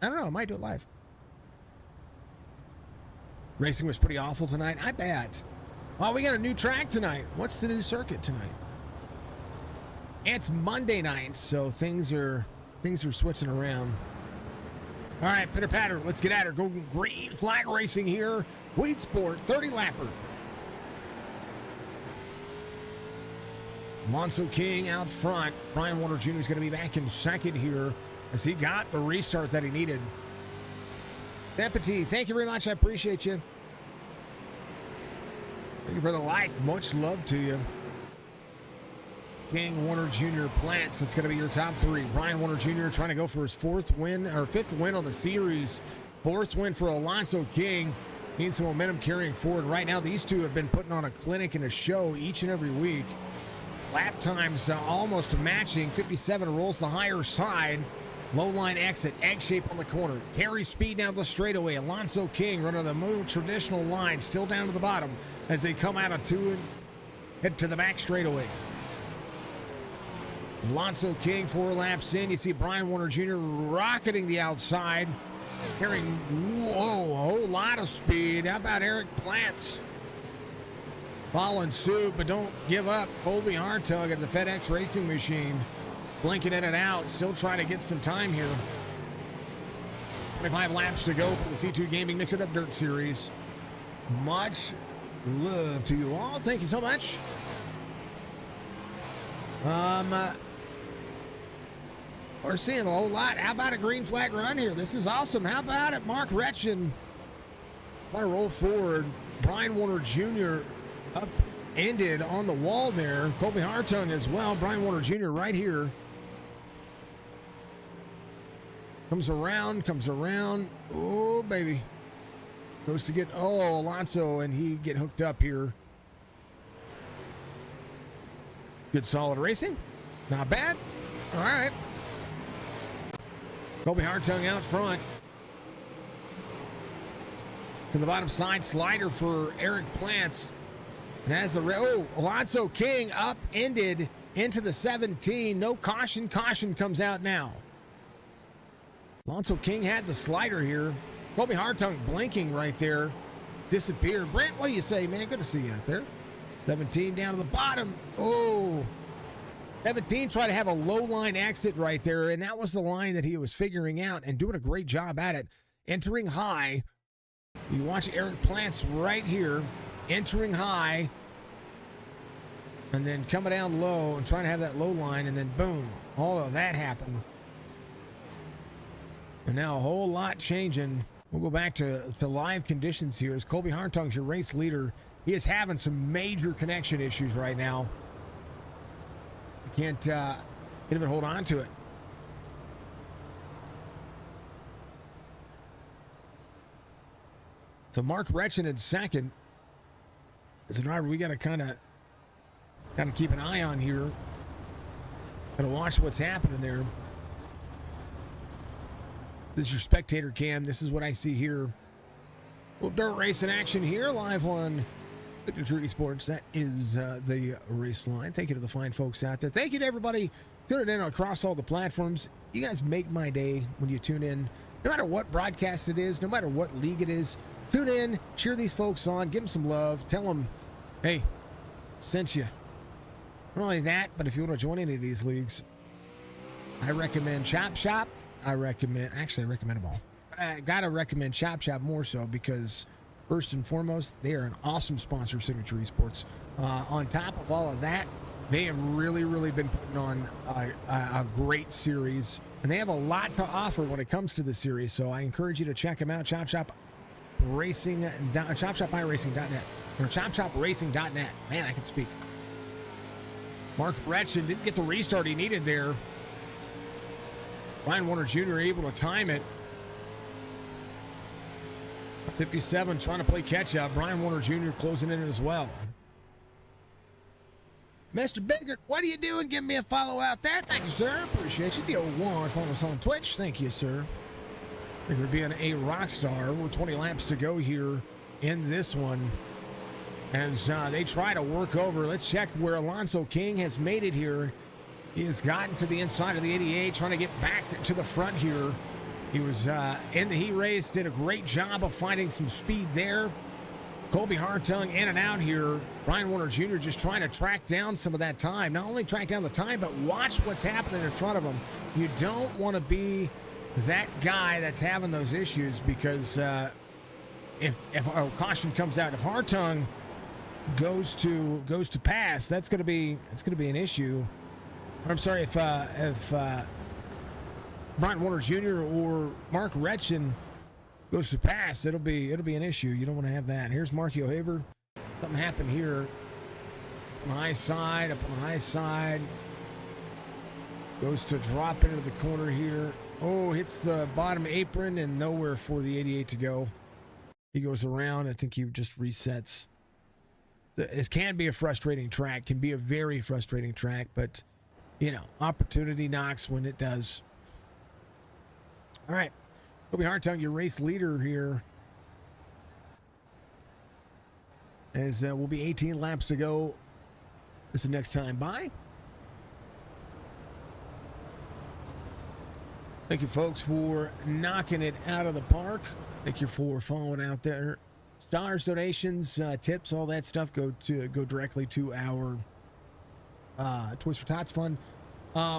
I don't know, I might do it live. Racing was pretty awful tonight, I bet. Well, we got a new track tonight. What's the new circuit tonight? It's Monday night, so things are switching around. All right, pitter patter, let's get at her. Golden Green Flag Racing here. Weedsport 30-lapper. Alonso King out front. Brian Warner Jr. is going to be back in second here as he got the restart that he needed. Deputy, thank you very much. I appreciate you. Thank you for the like. Much love to you. King, Warner Jr., Plants. It's going to be your top three. Brian Warner Jr. trying to go for his fifth win on the series. Fourth win for Alonso King. Needs some momentum carrying forward. Right now, these two have been putting on a clinic and a show each and every week. Lap times almost matching. 57 rolls the higher side. Low line exit, egg shape on the corner. Carry speed down the straightaway. Alonso King running the more traditional line, still down to the bottom as they come out of two and head to the back straightaway. Alonso King 4 laps in. You see Brian Warner Jr. rocketing the outside, carrying a whole lot of speed. How about Eric Plants? Following suit, but don't give up. Colby Hartug at the FedEx Racing Machine, blinking in and out, still trying to get some time here. 25 laps to go for the C2 Gaming Mix It Up Dirt Series. Much love to you all. Thank you so much. We're seeing a whole lot. How about a green flag run here? This is awesome. How about it, Mark Retchen? If I roll forward, Brian Warner Jr. upended on the wall there. Colby Hartung as well. Brian Warner Jr. right here. Comes around. Oh, baby. Goes to get, Alonso, and he get hooked up here. Good solid racing. Not bad. All right. Colby Hartung out front. To the bottom side slider for Eric Plants. And as Alonso King upended into the 17. No caution. Caution comes out now. Alonso King had the slider here. Colby Hartung blinking right there. Disappeared. Brent, what do you say, man? Good to see you out there. 17 down to the bottom. 17 tried to have a low line exit right there, and that was the line that he was figuring out and doing a great job at it. Entering high. You watch Eric Plants right here. Entering high. And then coming down low and trying to have that low line, and then boom. All of that happened. And now a whole lot changing. We'll go back to live conditions here as Colby Hartung's your race leader. He is having some major connection issues right now. Can't even hold on to it. So Mark Retchen in second. As a driver, we got to kind of keep an eye on here. Got to watch what's happening there. This is your spectator cam. This is what I see here. Well, dirt racing action here, live on Weedsport. That is the race line. Thank you to the fine folks out there. Thank you to everybody tuning in across all the platforms. You guys make my day when you tune in. No matter what broadcast it is, no matter what league it is, tune in, cheer these folks on, give them some love, tell them, hey, sent you. Not only that, but if you want to join any of these leagues, I recommend Chop Shop. I recommend them all. I gotta recommend Chop Shop more so because first and foremost, they are an awesome sponsor of Signature Esports. On top of all of that, they have really, really been putting on a great series, and they have a lot to offer when it comes to the series. So I encourage you to check them out. ChopShopRacing.net or ChopShopRacing.net. Man, I can speak. Mark Retchen didn't get the restart he needed there. Brian Warner Jr. able to time it. 57 trying to play catch up. Brian Warner Jr. closing in as well. Mr. Biggert, what are you doing? Give me a follow out there. Thank you, sir. Appreciate you. The 01. Follow us on Twitch. Thank you, sir. Thank you for being a rock star. We're 20 laps to go here in this one. As they try to work over. Let's check where Alonso King has made it here. He has gotten to the inside of the 88, trying to get back to the front here. He was in the heat race, did a great job of finding some speed there. Colby Hartung in and out here. Brian Warner Jr. just trying to track down some of that time. Not only track down the time, but watch what's happening in front of him. You don't want to be that guy that's having those issues because if a caution comes out, if Hartung goes to pass, it's going to be an issue. I'm sorry, if Brian Warner Jr. or Mark Retchen goes to pass, it'll be an issue. You don't want to have that. Here's Marky O'Haver. Something happened here. On the high side, up on the high side. Goes to drop into the corner here. Oh, hits the bottom apron and nowhere for the 88 to go. He goes around. I think he just resets. This can be a frustrating track. Can be a very frustrating track, but you know, opportunity knocks when it does. All right. Colby Hartung, your race leader here. As will be 18 laps to go. This is next time by. Thank you, folks, for knocking it out of the park. Thank you for following out there. Stars, donations, tips, all that stuff go directly to our Toys for Tots fund.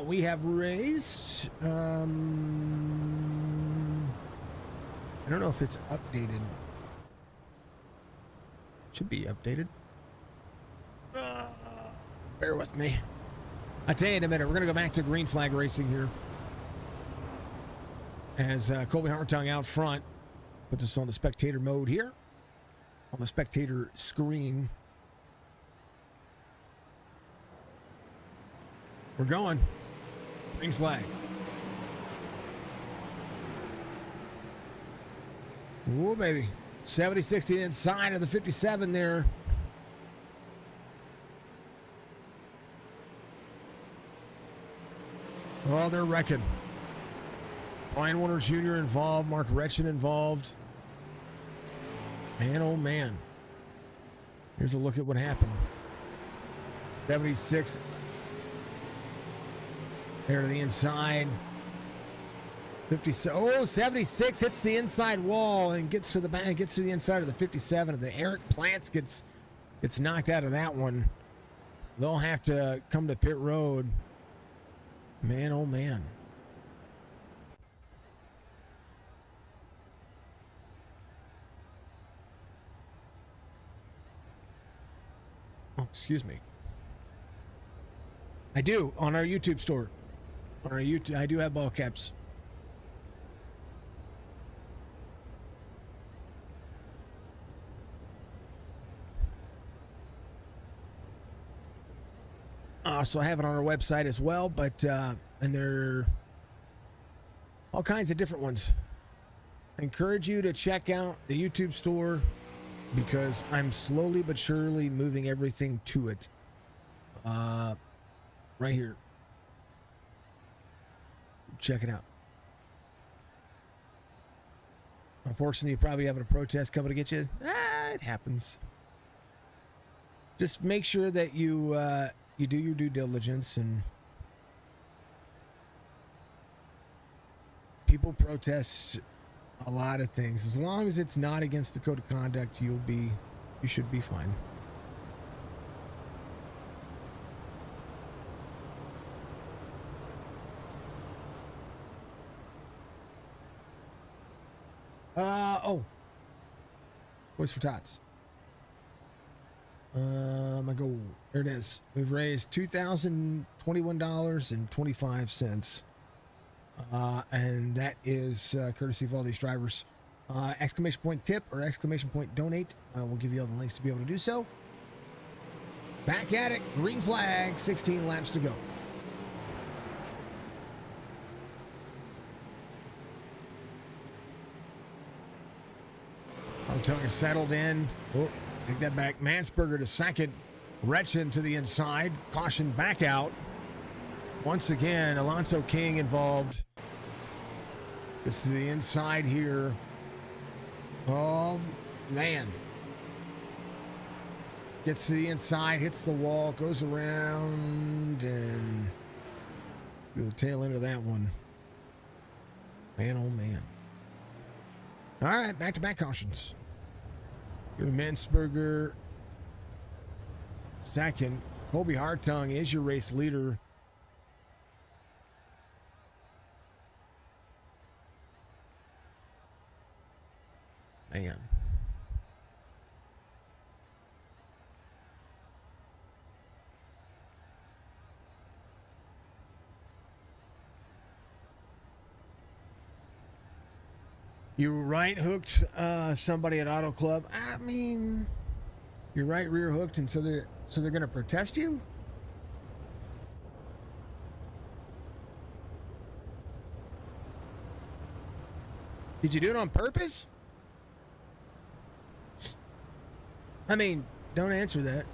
We have raised. I don't know if it's updated. Should be updated. Bear with me. I'll tell you in a minute. We're going to go back to green flag racing here. As Colby Hartung out front. Put this on the spectator mode here. On the spectator screen. We're going. Green flag. Oh, baby. 70-60 inside of the 57 there. Oh, they're wrecking. Brian Warner Jr. involved. Mark Retchen involved. Man, oh, man. Here's a look at what happened. 76. There to the inside. 76 hits the inside wall and gets to the back, gets to the inside of the 57. And the Eric Plants gets knocked out of that one. They'll have to come to pit road. Man, oh man. Oh, excuse me. I do on our YouTube store. On our YouTube, I do have ball caps. So I have it on our website as well, but and there are all kinds of different ones. I encourage you to check out the YouTube store because I'm slowly but surely moving everything to it. Right here. Check it out. Unfortunately, you're probably having a protest coming to get you. It happens. Just make sure that you do your due diligence, and people protest a lot of things. As long as it's not against the code of conduct, you should be fine. Toys for Tots. My goal. There it is. We've raised $2,021.25. And that is courtesy of all these drivers. Exclamation point tip or exclamation point donate. We'll give you all the links to be able to do so. Back at it. Green flag. 16 laps to go. Hartung is settled in. Oh, take that back. Mansberger to second. Retchen to the inside. Caution back out. Once again, Alonso King involved. Gets to the inside here. Oh, man. Gets to the inside, hits the wall, goes around, and to the tail end of that one. Man, oh, man. All right, back-to-back cautions. Mansberger second. Colby Hartung is your race leader. Man. You right hooked somebody at Auto Club. I mean, you're right rear hooked, and so they're going to protest you? Did you do it on purpose? I mean, don't answer that.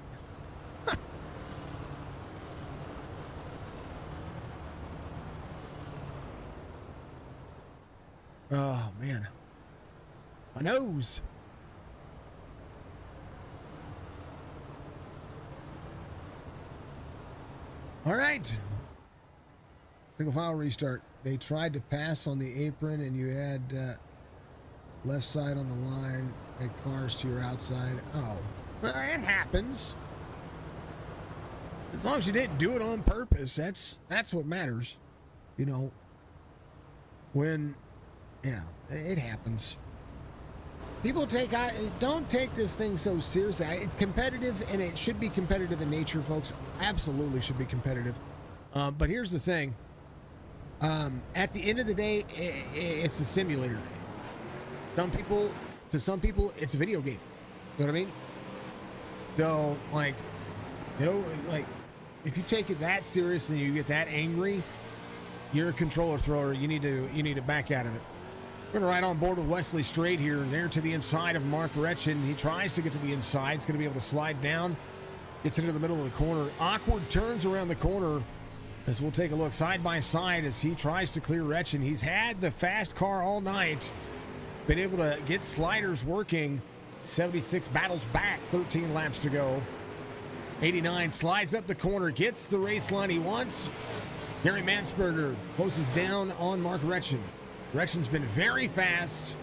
Oh, man. My nose. All right. Single file restart. they tried to pass on the apron, and you had left side on the line, and cars to your outside. Oh, well, it happens. As long as you didn't do it on purpose, that's what matters. You know, when, yeah, it happens. People don't take this thing so seriously. It's competitive, and it should be competitive in nature, folks. Absolutely should be competitive. But here's the thing. At the end of the day, it's a simulator. To some people, it's a video game. You know what I mean? So, like, you know, like, if you take it that serious and you get that angry, you're a controller thrower. You need to back out of it. We're going to ride on board with Wesley Straight here. There to the inside of Mark Retchin. He tries to get to the inside. He's going to be able to slide down. Gets into the middle of the corner. Awkward turns around the corner as we'll take a look side by side as he tries to clear Retchin. He's had the fast car all night. Been able to get sliders working. 76 battles back. 13 laps to go. 89 slides up the corner. Gets the race line he wants. Gary Mansberger closes down on Mark Retchin. Retchin's been very fast.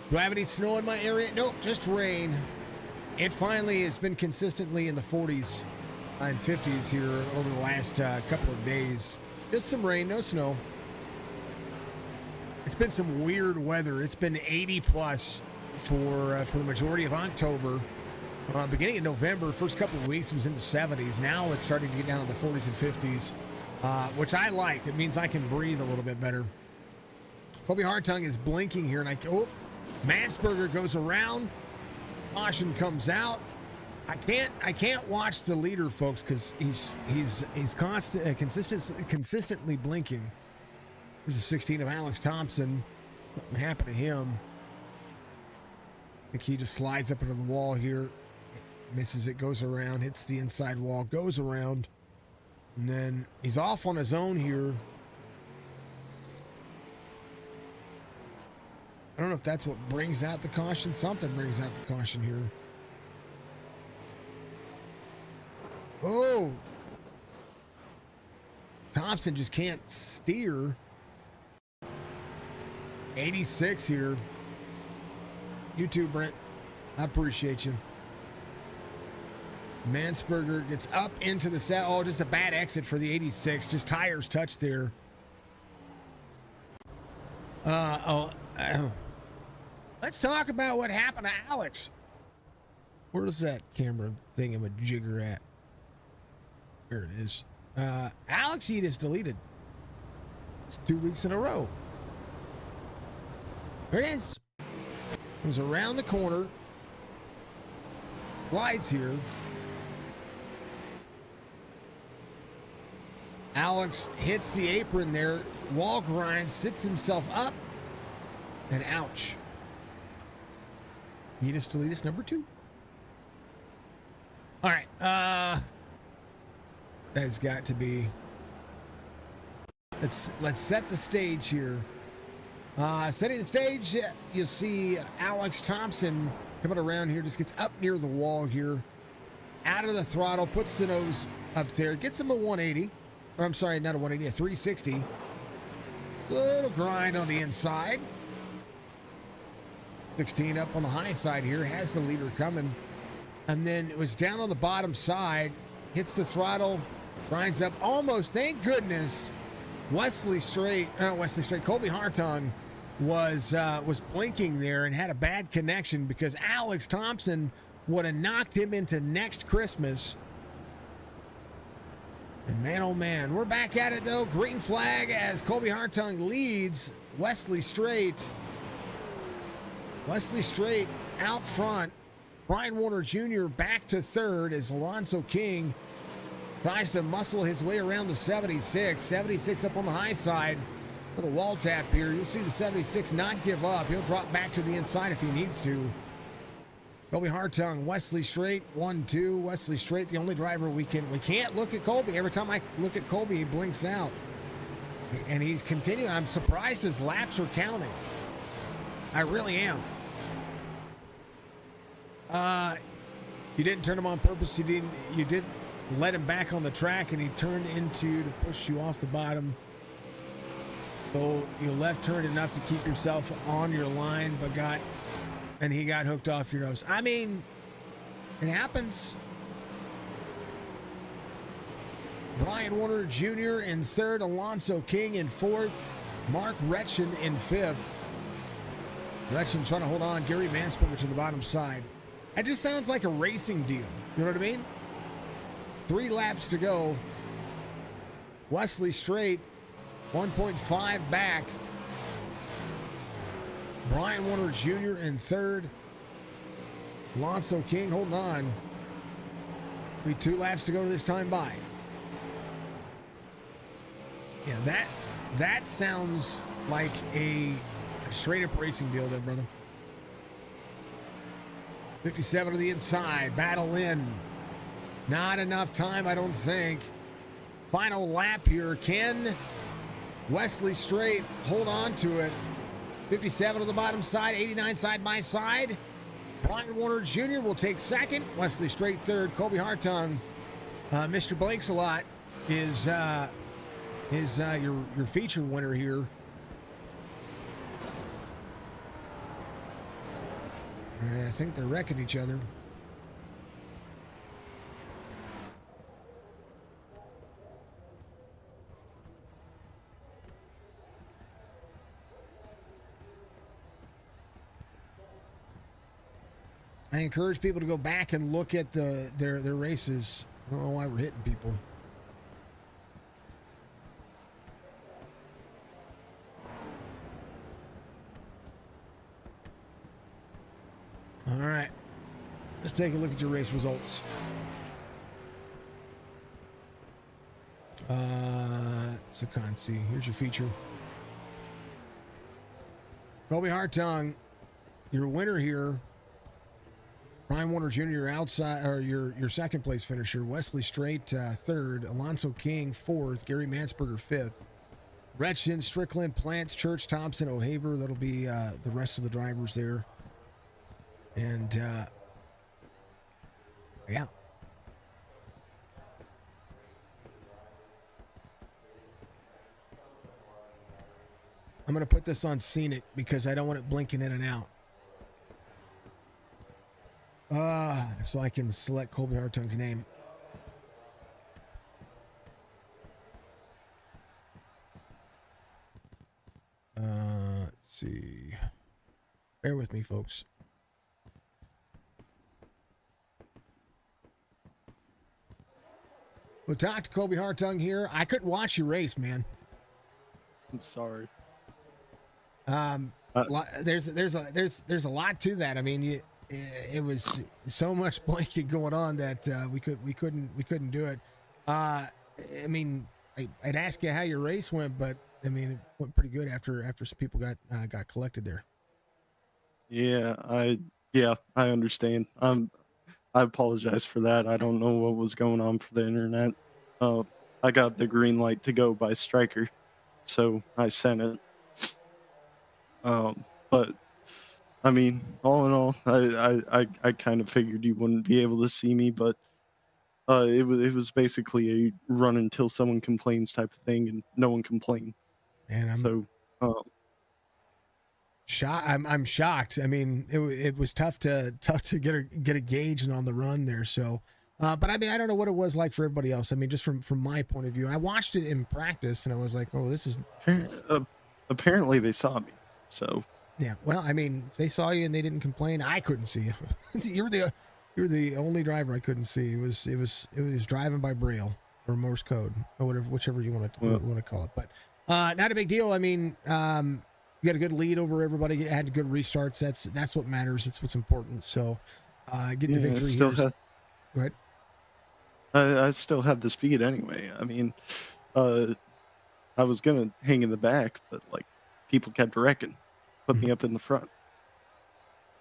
Do I have any snow in my area? Nope, just rain. It finally has been consistently in the 40s and 50s here over the last couple of days. Just some rain, no snow. It's been some weird weather. It's been 80 plus for the majority of October. Beginning of November, first couple of weeks was in the 70s. Now it's starting to get down to the 40s and 50s. Which I like. It means I can breathe a little bit better. Kobe Hartung is blinking here, and Mansberger goes around. Caution comes out. I can't watch the leader, folks, because he's consistently blinking. There's a 16 of Alex Thompson. Something happened to him. I think he just slides up into the wall here. Misses it, goes around, hits the inside wall, goes around. And then he's off on his own here. I don't know if that's what brings out the caution. Something brings out the caution here. Oh. Thompson just can't steer. 86 here. You too, Brent. I appreciate you. Mansberger gets up into the set. Oh, just a bad exit for the 86. Just tires touched there. Let's talk about what happened to Alex. Where's that camera thingamajigger at? There it is. Alex Heat is deleted. It's 2 weeks in a row. There it is. Comes around the corner. Slides here. Alex hits the apron there. Wall grind, sits himself up. And ouch. Heatus deletus number 2. All right. That's got to be. Let's set the stage here. Setting the stage, you'll see Alex Thompson coming around here. Just gets up near the wall here. Out of the throttle, puts the nose up there. Gets him a 180. Or I'm sorry, not a 180, a 360. Little grind on the inside. 16 up on the high side here. Has the leader coming. And then it was down on the bottom side. Hits the throttle. Grinds up almost. Thank goodness. Colby Hartung was blinking there and had a bad connection because Alex Thompson would have knocked him into next Christmas. And man, oh man, we're back at it though. Green flag as Colby Hartung leads Wesley Straight. Wesley Straight out front. Brian Warner Jr. back to third as Alonso King tries to muscle his way around the 76. 76 up on the high side. Little wall tap here. You'll see the 76 not give up. He'll drop back to the inside if he needs to. Colby Hartung, Wesley Straight, 1-2. Wesley Straight, the only driver we can't look at Colby. Every time I look at Colby, he blinks out. And he's continuing. I'm surprised his laps are counting. I really am. You didn't turn him on purpose. You did. let him back on the track, and he turned into to push you off the bottom. So you left turned enough to keep yourself on your line, but he got hooked off your nose. I mean, it happens. Brian Warner Jr. in third, Alonso King in fourth, Mark Retchen in fifth. Retchen trying to hold on, Gary Mansberger to the bottom side. That just sounds like a racing deal. You know what I mean? 3 laps to go. Wesley Straight, 1.5 back. Brian Warner Jr. in third. Alonso King holding on. Be 2 laps to go to this time by. Yeah, that sounds like a straight up racing deal there, brother. 57 to the inside, battle in. Not enough time, I don't think. Final lap here. Can Wesley Straight hold on to it? 57 on the bottom side, 89 side by side. Brian Warner Jr. will take second. Wesley Straight third. Colby Hartung, Mr. Blake's a lot is your feature winner here. I think they're wrecking each other. I encourage people to go back and look at their races. I don't know why we're hitting people. All right, let's take a look at your race results. Sakansi, here's your feature. Colby Hartung, your winner here. Brian Warner Jr. outside, or your second place finisher. Wesley Straight third. Alonso King fourth. Gary Mansberger fifth. Retchen, Strickland, Plants, Church, Thompson, O'Haver. That'll be the rest of the drivers there. And yeah. I'm going to put this on Scenic because I don't want it blinking in and out. So I can select Colby Hartung's name. Let's see. Bear with me, folks. We'll talk to Colby Hartung here. I couldn't watch your race, man. I'm sorry. There's a lot to that. I mean, it was so much blanket going on that we couldn't do it. I mean, I'd ask you how your race went, but I mean, it went pretty good after some people got collected there. Yeah, I understand. I apologize for that. I don't know what was going on for the internet. I got the green light to go by Striker, so I sent it. But I mean, all in all, I kind of figured you wouldn't be able to see me, but it was basically a run until someone complains type of thing, and no one complained. And I'm shocked. I mean, it was tough to get a gauge on the run there. So, but I mean, I don't know what it was like for everybody else. I mean, just from my point of view, I watched it in practice and I was like, oh, this is. Apparently they saw me. So. Yeah. Well, I mean, if they saw you and they didn't complain, I couldn't see you. You're the only driver I couldn't see. It was driving by Braille or Morse code or whichever you want to call it. But not a big deal. I mean, you got a good lead over everybody. You had good restarts. That's what matters. That's what's important. So getting the victory here. Go ahead. I still have the speed anyway. I mean, I was gonna hang in the back, but like people kept wrecking, put me up in the front.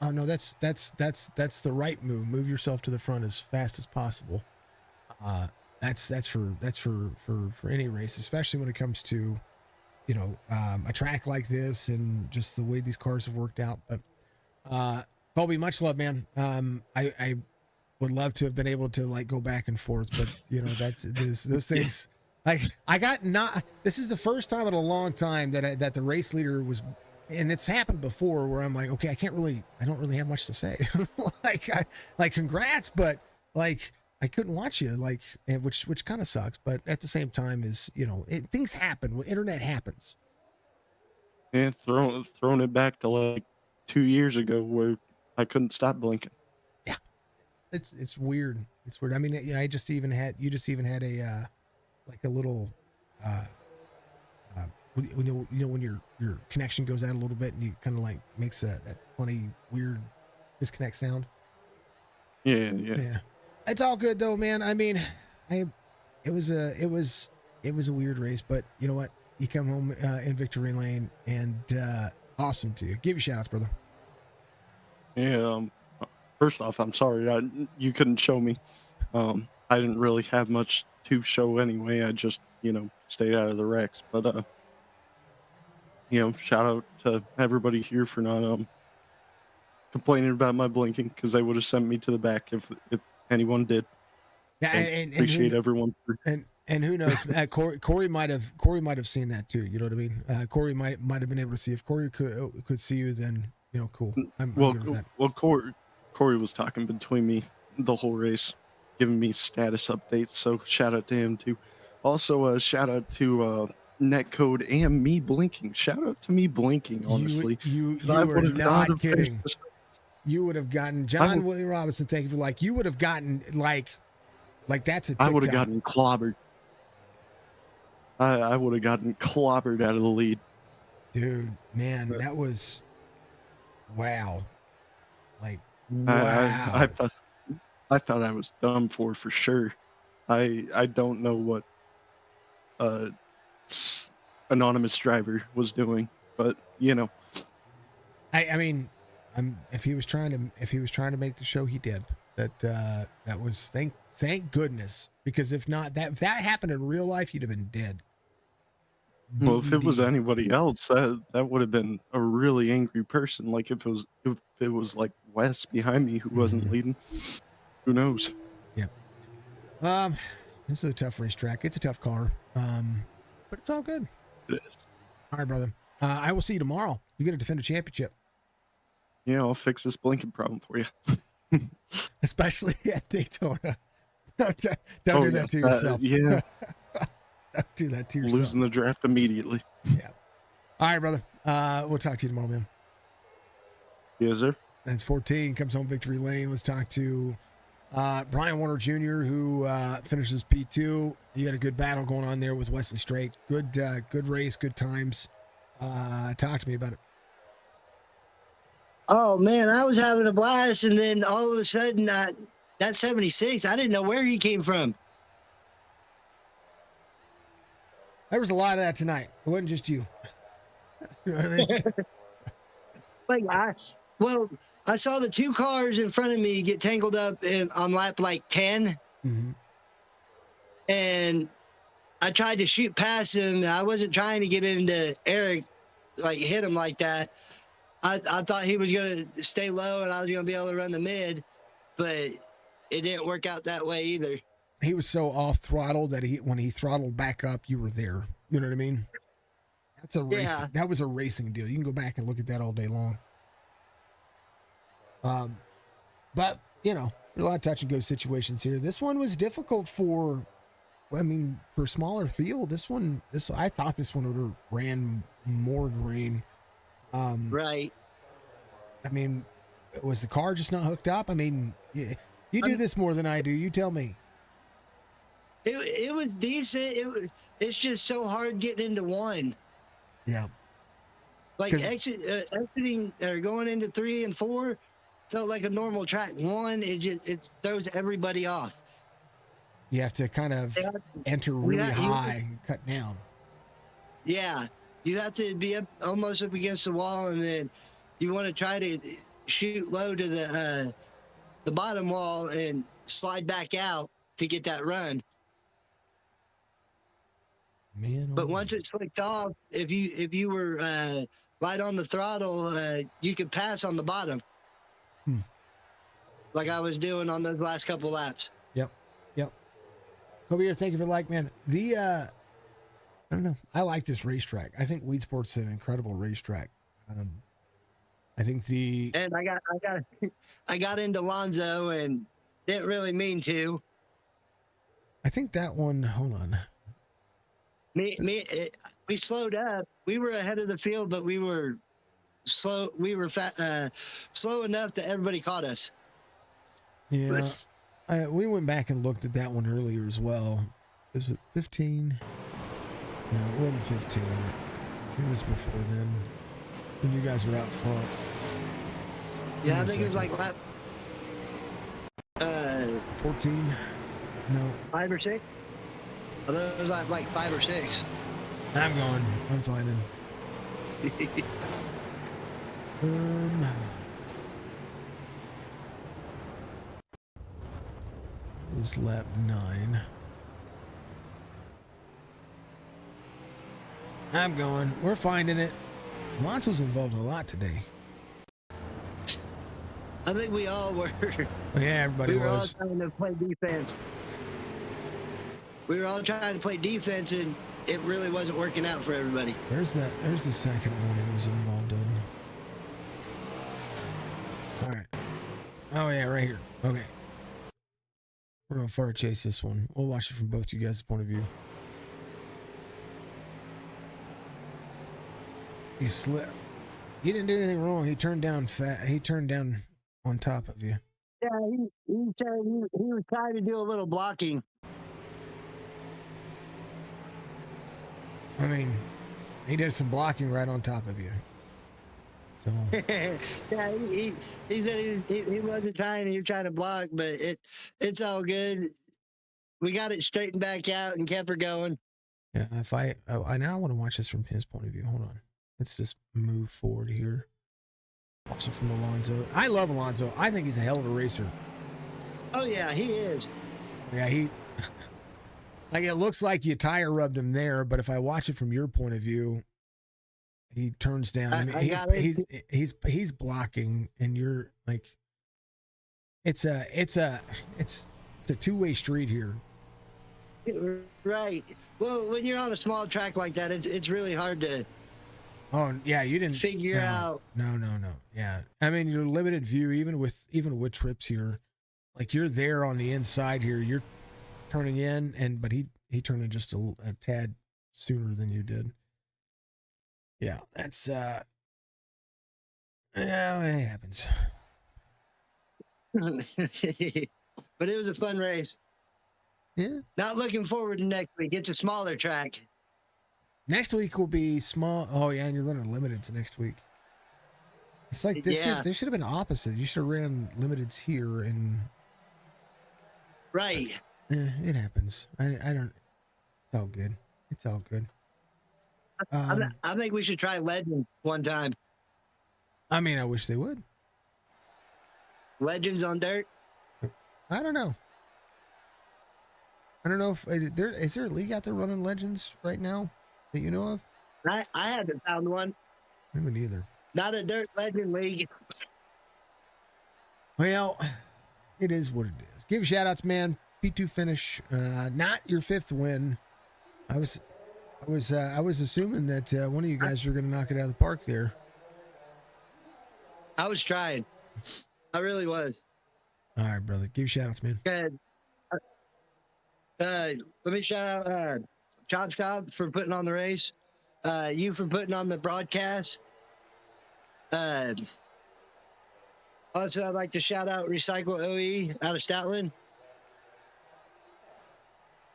Oh no, that's the right move. Move yourself to the front as fast as possible. That's for any race, especially when it comes to, you know, a track like this and just the way these cars have worked out. But Colby, much love, man. would love to have been able to like go back and forth, but that's those things. Like I got not. This is the first time in a long time that the race leader was, and it's happened before where I'm like, okay, I don't really have much to say. like congrats, but like I couldn't watch you, like, and which kind of sucks. But at the same time, is things happen. Internet happens. Yeah, throwing it back to like 2 years ago where I couldn't stop blinking. Yeah, it's weird. It's weird. I mean, you just even had a like a little when your connection goes out a little bit and you kind of like makes that funny weird disconnect sound. Yeah. It's all good though, man. I mean, it was a weird race, but you know what? You come home in victory lane, and awesome to you. Give you shout outs, brother. Yeah. First off, I'm sorry you couldn't show me. I didn't really have much to show anyway. I just stayed out of the wrecks. But shout out to everybody here for not complaining about my blinking, because they would have sent me to the back if anyone did. Yeah, So appreciate everyone for. And who knows? Corey might have seen that too. You know what I mean? Corey might have been able to see. If Corey could see you, then cool. I'm good with that. Well, Corey was talking between me the whole race, giving me status updates. So shout out to him too. Also, shout out to Netcode and me blinking. Shout out to me blinking. Honestly, you were not kidding. You would have gotten John William Robinson. Thank you for you would have gotten like that's a TikTok. I would have gotten clobbered. I would have gotten clobbered out of the lead. Dude, man, that was wow. Like wow. I thought I was done for sure. I don't know what anonymous driver was doing, but I mean, if he was trying to make the show, he did. That was thank goodness, because if not, if that happened in real life, you'd have been dead. Well, if it was anybody else, that would have been a really angry person. Like if it was like Wes behind me who wasn't leading, who knows? Yeah. This is a tough racetrack. It's a tough car. But it's all good. It is. All right, brother. I will see you tomorrow. You're gonna defend a championship. Yeah, I'll fix this blinking problem for you. Especially at Daytona. Don't do that to yourself. Yeah. Don't do that to yourself. Losing the draft immediately. Yeah. All right, brother. We'll talk to you tomorrow, man. Yes, sir. That's 14. Comes home victory lane. Let's talk to Brian Warner Jr., who finishes P2. You got a good battle going on there with Wesley Straight. Good race, good times. Talk to me about it. Oh man, I was having a blast, and then all of a sudden, that 76, I didn't know where he came from. There was a lot of that tonight. It wasn't just you. You know what I mean? I saw the two cars in front of me get tangled up on lap like 10. Mm-hmm. And I tried to shoot past him. I wasn't trying to get into Eric, like hit him like that. I thought he was going to stay low and I was going to be able to run the mid, but it didn't work out that way either. He was so off throttle that when he throttled back up, you were there. You know what I mean? That's a racing. Yeah. That was a racing deal. You can go back and look at that all day long. But there's a lot of touch and go situations here. This one was difficult for a smaller field. I thought this one would have ran more green. Right. Was the car just not hooked up? You do this more than I do. You tell me. It was decent. It's just so hard getting into one. Yeah. Like exiting or going into 3 and 4 felt like a normal track. 1, it throws everybody off. You have to kind of enter really high and cut down. Yeah. You have to be almost up against the wall, and then you want to try to shoot low to the bottom wall and slide back out to get that run. Man, but once it slicked off, if you were right on the throttle, you could pass on the bottom. like I was doing on those last couple laps. Yep. Kobe, thank you for like, man. I don't know. I like this racetrack. I think Weedsport's an incredible racetrack. I think And I got into Lonzo and didn't really mean to. I think that one. Hold on. We slowed up. We were ahead of the field, but we were slow. We were slow enough that everybody caught us. Yeah. We went back and looked at that one earlier as well. Is it 15? No, it wasn't 15. It was before then. When you guys were out front. Yeah, I think it was like lap 14. No. 5 or 6. I thought it was like 5 or 6. I'm going. I'm finding. It was lap 9. I'm going. We're finding it. Alonso's involved a lot today. I think we all were. Yeah, everybody We were all was. trying to play defense. We were all trying to play defense, and it really wasn't working out for everybody. There's the second one he was involved in. All right. Oh, yeah, right here. Okay. We're going to far chase this one. We'll watch it from both you guys' point of view. You slip. He didn't do anything wrong. He turned down He turned down on top of you. Yeah, he said he was trying to do a little blocking. I mean, he did some blocking right on top of you. So Yeah, he said he wasn't trying. He was trying to block, but it's all good. We got it straightened back out and kept her going. yeah, I now want to watch this from his point of view. Hold on. Let's just move forward here. Watch it from Alonso. I love Alonso. I think he's a hell of a racer. Oh yeah, he is. Yeah, like it looks like you tire rubbed him there, but if I watch it from your point of view, he turns down. He's blocking, and you're like, it's a two-way street here. Right. Well, when you're on a small track like that, it's really hard to. Oh yeah, you didn't figure out. No. Yeah, I mean your limited view, even with trips here, like you're there on the inside here. You're turning in, but he turned in just a tad sooner than you did. Yeah, that's yeah, it happens. But it was a fun race. Yeah. Not looking forward to next week. It's a smaller track. Next week will be small. Oh yeah, and you're running limiteds next week. It's like this. Yeah. This should have been opposite. You should have ran limiteds here, and Right. it happens. I don't. It's all good. It's all good. I think we should try Legends one time. I mean, I wish they would. Legends on dirt. I don't know. I don't know if is there a league out there running Legends right now that you know of? I haven't found one. I haven't either. Not a dirt legend league. Well, it is what it is. Give shout outs, man. P2 finish. Not your 5th win. I was assuming that one of you guys were going to knock it out of the park there. I was trying. I really was. All right, brother. Give shout outs, man. Good. Let me shout out Chop for putting on the race. You for putting on the broadcast. Also, I'd like to shout out Recycle OE out of Stoutland.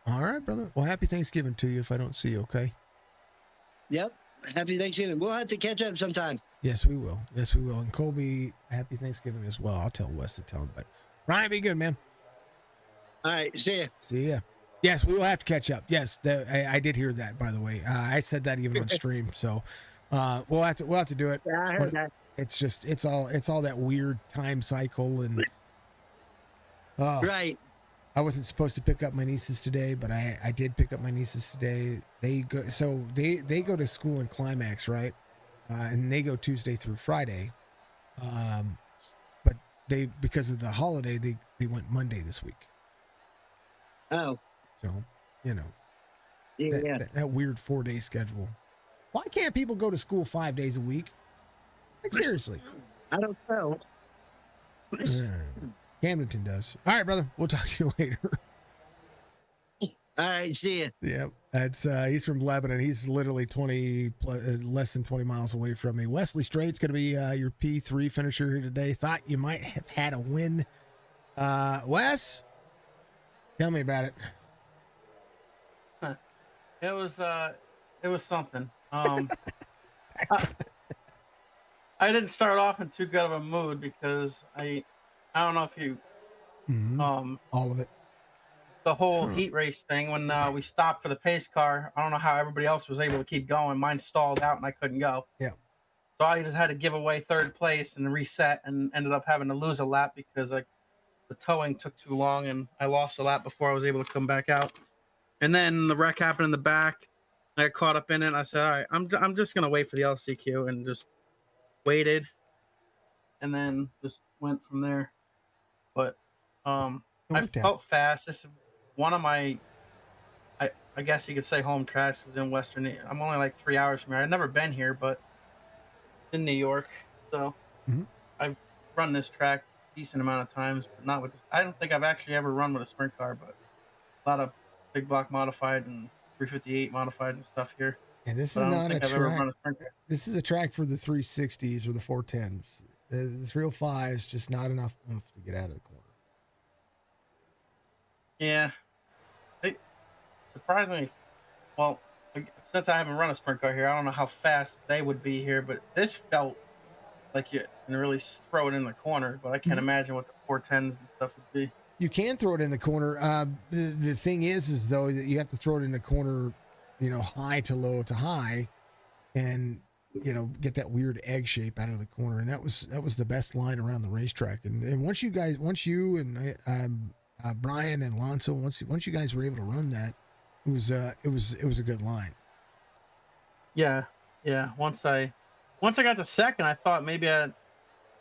All right, brother. Well, happy Thanksgiving to you if I don't see you, okay? Yep. Happy Thanksgiving. We'll have to catch up sometime. Yes, we will. Yes, we will. And Colby, happy Thanksgiving as well. I'll tell Wes to tell him. But Ryan, be good, man. All right. See ya. See ya. Yes, we will have to catch up. Yes, I did hear that, by the way. I said that even on stream. So we'll have to do it. Yeah, I heard that. It's just it's all that weird time cycle and Right. I wasn't supposed to pick up my nieces today, but I did pick up my nieces today. They go to school in Climax, right? And they go Tuesday through Friday. But because of the holiday, they went Monday this week. Oh, So, you know, yeah. that weird 4-day schedule. Why can't people go to school 5 days a week? Like, seriously. I don't know. Camdenton does. All right, brother. We'll talk to you later. All right, see ya. Yeah, that's he's from Lebanon. He's literally less than 20 miles away from me. Wesley Straight's going to be your P3 finisher here today. Thought you might have had a win. Wes, tell me about it. It was something. I didn't start off in too good of a mood because I don't know if you All of it. the whole heat race thing when we stopped for the pace car. I don't know how everybody else was able to keep going. Mine stalled out and I couldn't go. Yeah. So I just had to give away third place and reset, and ended up having to lose a lap because the towing took too long and I lost a lap before I was able to come back out. And then the wreck happened in the back. I got caught up in it. And I said, all right, I'm just gonna wait for the LCQ, and just waited, and then just went from there. But I felt fast. This is one of my, I guess you could say, home tracks is in Western. I'm only like 3 hours from here. I've never been here, but in New York, so I've run this track a decent amount of times, but not with. I don't think I've actually ever run with a sprint car, but a lot of big block modified and 358 modified and stuff here. And this But is I don't not a think I've ever run track. a sprint car. This is a track for the 360s or the 410s. The 305 is just not enough oomph to get out of the corner. Yeah, surprisingly, well, since I haven't run a sprint car here, I don't know how fast they would be here, but this felt like you can really throw it in the corner. But I can't imagine what the 410s and stuff would be. You can throw it in the corner. The thing is though that you have to throw it in the corner, high to low to high, and get that weird egg shape out of the corner. And that was the best line around the racetrack. And once you and Brian and Alonso, once you guys were able to run that, it was a good line. Yeah. Once I got to second, I thought maybe I'd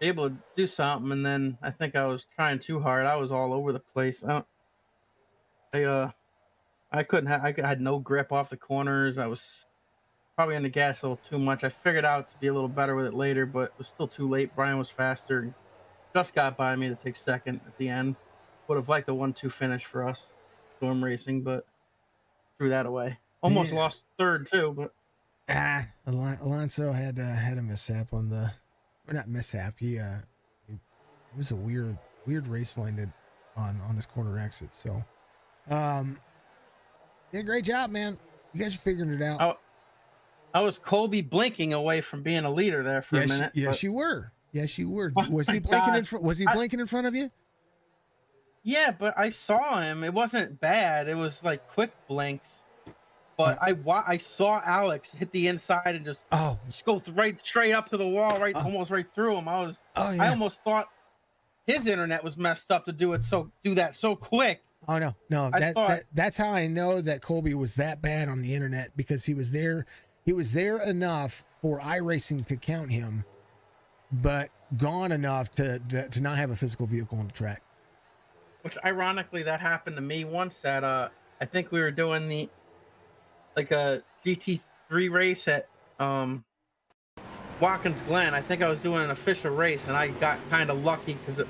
be able to do something, and then I think I was trying too hard. I was all over the place. I couldn't have. I had no grip off the corners. I was probably in the gas a little too much. I figured out to be a little better with it later, but it was still too late. Brian was faster and just got by me to take second at the end. Would have liked a 1-2 finish for us, Storm Racing, but threw that away. Almost lost third too, but Alonso had a mishap on the, or not mishap. It was a weird race line on his corner exit. So, yeah, great job, man. You guys are figuring it out. I was Colby blinking away from being a leader there for a minute. Yes, you were. Yes, you were. Oh Was he blinking in front? Was he blinking in front of you? Yeah, but I saw him. It wasn't bad. It was like quick blinks. But I saw Alex hit the inside and just go right straight up to the wall, almost right through him. I almost thought his internet was messed up to do that so quick. Oh no. That's how I know that Colby was that bad on the internet, because he was there. He was there enough for iRacing to count him, but gone enough to not have a physical vehicle on the track. Which ironically, that happened to me once at I think we were doing a GT3 race at Watkins Glen. I think I was doing an official race, and I got kind of lucky because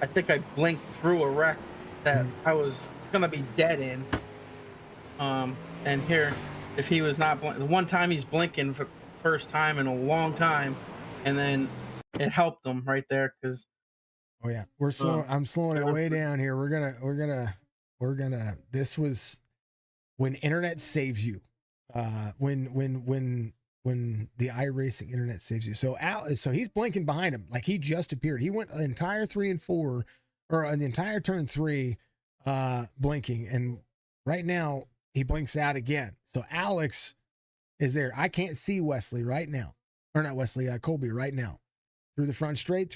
I think I blinked through a wreck that I was gonna be dead in. And here, if he was not the one time he's blinking for the first time in a long time, and then it helped him right there because. Oh yeah, I'm slowing it way down here. We're gonna. This was when internet saves you. When the iRacing internet saves you. So he's blinking behind him like he just appeared. He went an entire 3 and 4, or an entire turn 3, blinking, and right now he blinks out again. So Alex is there. I can't see Wesley right now, or not Wesley, Colby right now. Through the front straight.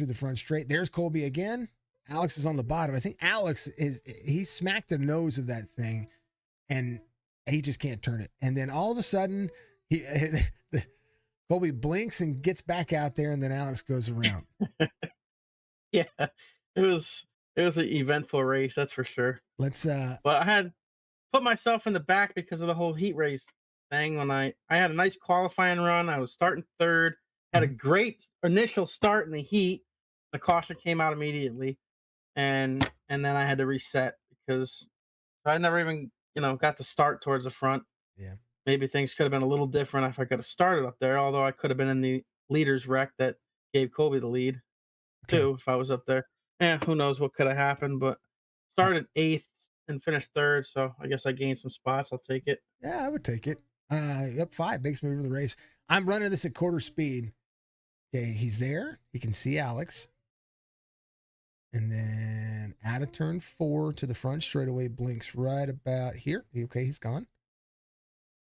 There's Colby again. Alex is on the bottom. I think Alex he smacked the nose of that thing, and he just can't turn it. And then all of a sudden, Colby blinks and gets back out there, and then Alex goes around. Yeah, It was an eventful race, that's for sure. Let's But I had put myself in the back because of the whole heat race thing. When I had a nice qualifying run, I was starting third, had a Mhm. great initial start in the heat. The caution came out immediately, and then I had to reset because I never even got to start towards the front. Yeah. Maybe things could have been a little different if I could have started up there. Although I could have been in the leaders wreck that gave Colby the lead Okay. too if I was up there. Who knows what could have happened? But started eighth and finished third, so I guess I gained some spots. I'll take it. Yeah, I would take it. Yep, 5 makes me over the race. I'm running this at quarter speed. Okay, he's there. He can see Alex. And then out of turn 4 to the front straightaway, blinks right about here. Okay, he's gone.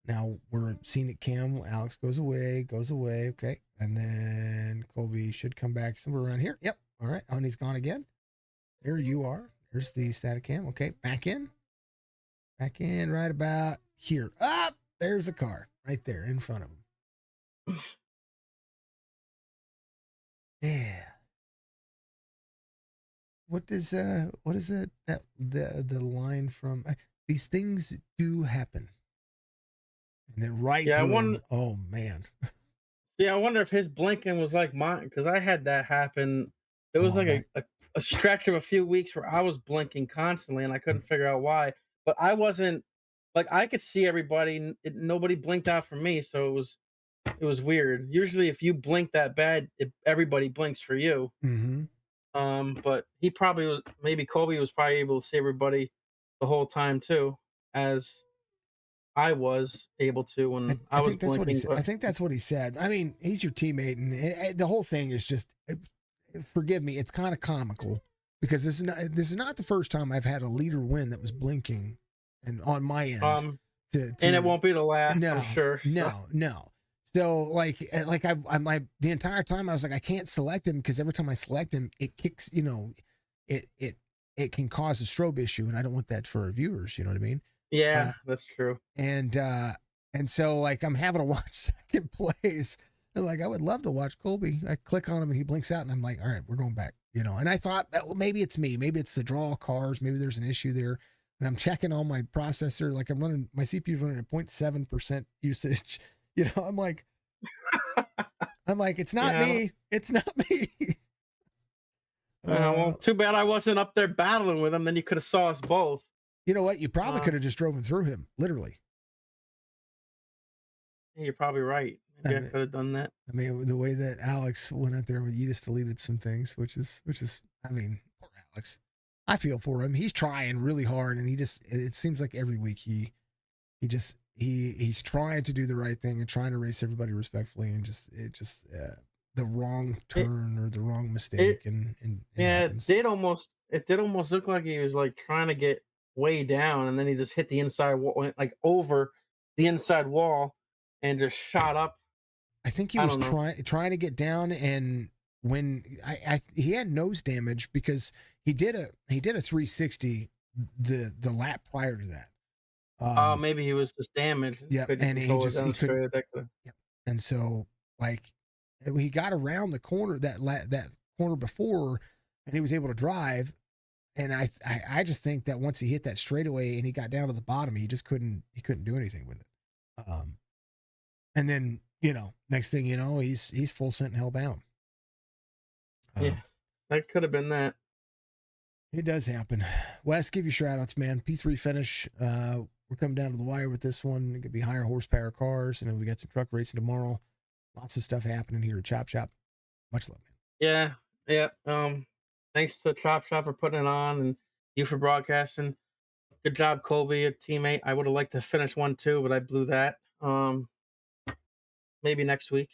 Now we're seeing it cam. Alex goes away. Okay. And then Colby should come back somewhere around here. Yep. All right. And he's gone again. There you are. There's the static cam. Okay. Back in. Right about here. Up. There's the car right there in front of him. Yeah. What is that the line from these things do happen. And then right Yeah, I through wonder. him. Oh man. Yeah, I wonder if his blinking was like mine because I had that happen. It Come was on like back. a stretch of a few weeks where I was blinking constantly and I couldn't figure out why. But I wasn't like I could see everybody. Nobody blinked out for me, so it was weird. Usually, if you blink that bad, everybody blinks for you. Mm-hmm. But he probably was. Maybe Kobe was probably able to see everybody the whole time too, as I was able to when I I was think that's what he blinking. said. I But think that's what he said. I mean, he's your teammate, and the whole thing is just. Forgive me, it's kind of comical because this is not the first time I've had a leader win that was blinking, and on my end. and it won't be the last, I'm No, sure. So. no. So I'm like the entire time I was like I can't select him because every time I select him it kicks it can cause a strobe issue and I don't want that for our viewers. You know what I mean? Yeah, that's true. And so like I'm having to watch second place. And like I would love to watch Colby. I click on him and he blinks out and I'm like, all right, we're going back. And I thought that, well, maybe it's me, maybe it's the draw cars, maybe there's an issue there. And I'm checking on my processor, like I'm running my CPU's running at 0.7% usage. I'm like, it's not Yeah. me. It's not me. Well, too bad I wasn't up there battling with him. Then you could have saw us both. You know what? You probably could have just driven through him, literally. Yeah, you're probably right. Maybe I could have done that. I mean, the way that Alex went out there, you just deleted some things, which is, I mean, poor Alex. I feel for him. He's trying really hard, and it seems like every week he's trying to do the right thing and trying to race everybody respectfully, and the wrong turn or the wrong mistake, and yeah, happens. it did almost look like he was like trying to get way down, and then he just hit the inside wall, went like over the inside wall, and just shot up. I think he was trying to get down, and when he had nose damage because he did a 360 the lap prior to that. Maybe he was just damaged. Yeah, and he couldn't. Yep. And so like he got around the corner that corner before, and he was able to drive. And I just think that once he hit that straightaway and he got down to the bottom, he couldn't do anything with it. And then next thing you know, he's full sent and hellbound. Yeah, that could have been that. It does happen. Wes, give you shout outs, man. P3 finish. We're coming down to the wire with this one. It could be higher horsepower cars, and then we got some truck racing tomorrow. Lots of stuff happening here at Chop Shop. Much love, man. Yeah. Thanks to Chop Shop for putting it on, and you for broadcasting. Good job, Colby, a teammate. I would have liked to finish one too, but I blew that. Maybe next week.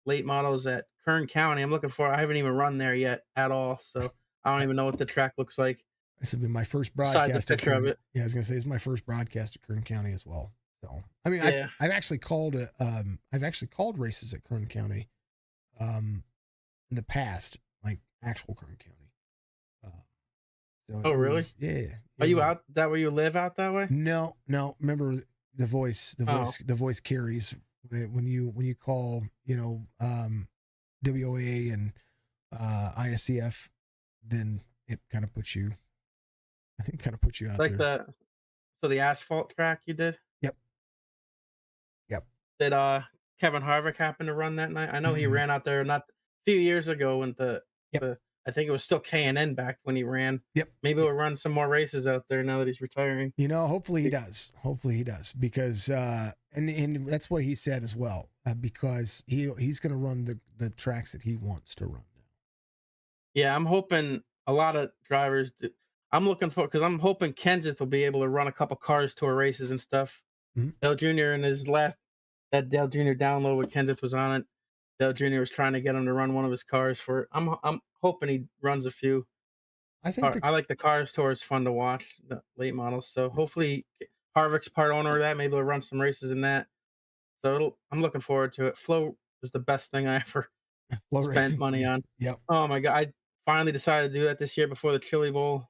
Late models at Kern County. I haven't even run there yet at all, so I don't even know what the track looks like. This will be my first Besides broadcast. the picture of it. Yeah, I was gonna say it's my first broadcast at Kern County as well. So I mean, Yeah. I've actually called races at Kern County, in the past, like actual Kern County. Oh, really? Yeah. Are you out that way? You live out that way? No. Remember the voice carries when you call, WOA and ISCF. then it kind of puts you out Like there. the asphalt track you did. Yep. Yep. Did Kevin Harvick happen to run that night? I know he Mhm. ran out there not a few years ago when Yep. the I think it was still K&N back when he ran. Yep. Maybe we'll run some more races out there now that he's retiring. Hopefully he does. Hopefully he does because and that's what he said as well because he's going to run the tracks that he wants to run. Yeah, I'm hoping a lot of drivers. I'm looking for because I'm hoping Kenseth will be able to run a couple cars tour races and stuff. Mhm. Dale Jr. in his last that Dale Jr. download with Kenseth was on it. Dale Jr. was trying to get him to run one of his cars for. I'm hoping he runs a few. I think I like the cars tour. It's fun to watch the late models. So hopefully Harvick's part owner of that. Maybe they'll run some races in that. So I'm looking forward to it. Flow is the best thing I ever Flow spent racing. money Yeah. on. Yep. Oh my god! I finally decided to do that this year before the Chili Bowl.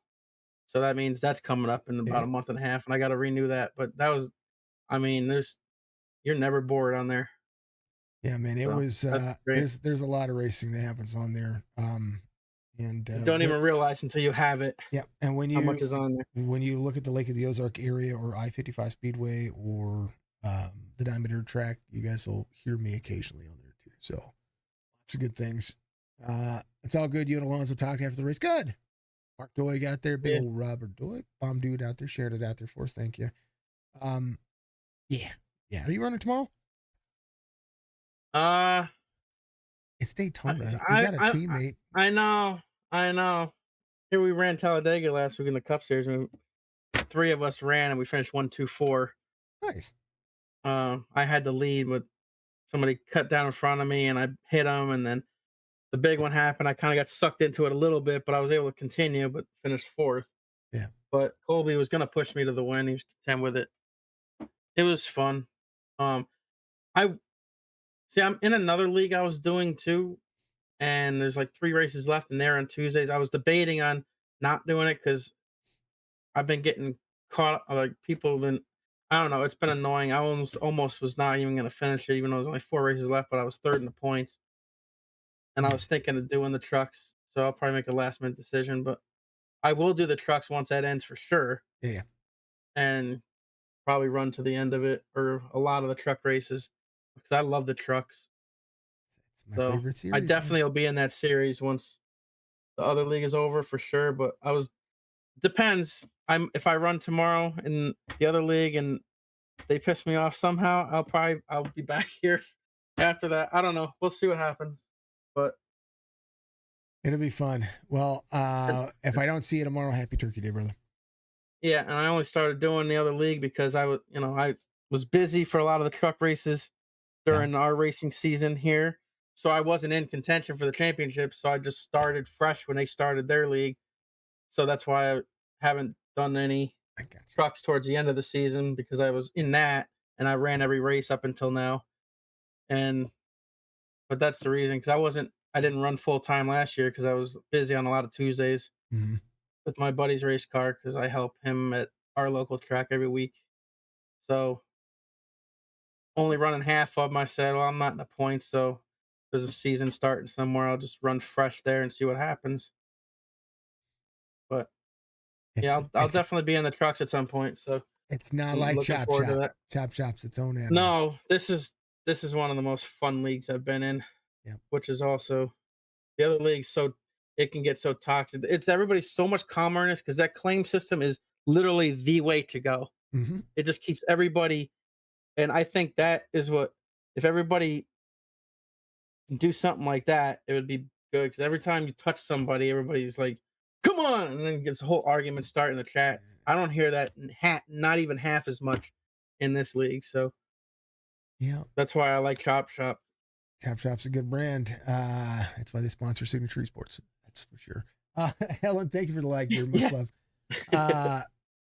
So that means that's coming up in about Yeah. a month and a half, and I got to renew that. But that was, I mean, you're never bored on there. Yeah, man. It So was that's great. there's a lot of racing that happens on there. And You don't even realize until you have it yeah, and how much is on there. when you look at the Lake of the Ozark area or I-55 Speedway or the Diamond Dirt Track, you guys will hear me occasionally on there too. So lots of good things. It's all good. You and Alonso talked after the race. Good. Mark Doig out there, big Yeah. old Robert Doig, bomb dude out there, shared it out there for us. Thank you. Yeah. Are you running tomorrow? Uh, It's Daytona. You I, got a I, teammate. I know, I know. Here we ran Talladega last week in the Cup Series. And three of us ran, and we finished 1-2-4. Nice. I had the lead, but somebody cut down in front of me, and I hit him, and then the big one happened. I kind of got sucked into it a little bit, but I was able to continue, but finished fourth. Yeah. But Colby was going to push me to the win. He was content with it. It was fun. I see. I'm in another league I was doing too, and there's like 3 races left, and they're on Tuesdays. I was debating on not doing it because I've been getting caught. Like people have been. I don't know. It's been annoying. I almost was not even going to finish it, even though there's only 4 races left. But I was third in the points, and I was thinking of doing the trucks. So I'll probably make a last minute decision, but I will do the trucks once that ends for sure, Yeah. and probably run to the end of it or a lot of the truck races because I love the trucks. It's my So favorite series. I Man. definitely will be in that series once the other league is over for sure. But depends. If I run tomorrow in the other league and they piss me off somehow, I'll be back here after that. I don't know. We'll see what happens. But It'll be fun. Well, and- if I don't see you tomorrow, happy Turkey Day, brother. yeah, and I only started doing the other league because I was busy for a lot of the truck races during our racing season here. So I wasn't in contention for the championship. So I just started fresh when they started their league. So that's why I haven't done any I got you. trucks towards the end of the season because I was in that and I ran every race up until now. But that's the reason because I didn't run full time last year because I was busy on a lot of Tuesdays Mm-hmm. with my buddy's race car because I help him at our local track every week. So only running half of them, I said, well, I'm not in the points. So there's a season starting somewhere. I'll just run fresh there and see what happens. But yeah, I'll definitely be in the trucks at some point. So it's not I'm like looking Chop forward to Shop. that. Chop Shop's its own animal. No, this is one of the most fun leagues I've been in. Yeah. Which is also the other leagues. So it can get so toxic. It's everybody's so much calmer in this because that claim system is literally the way to go. Mm-hmm. It just keeps everybody, and I think that is what if everybody can do something like that, it would be good. Because every time you touch somebody, everybody's like, "Come on!" and then gets a whole argument start in the chat. I don't hear that not even half as much in this league. So Yeah. that's why I like Chop Shop. Chop Shop's a good brand. That's why they sponsor Signature Esports. That's for sure. Helen, thank you for the like, dear. Much love.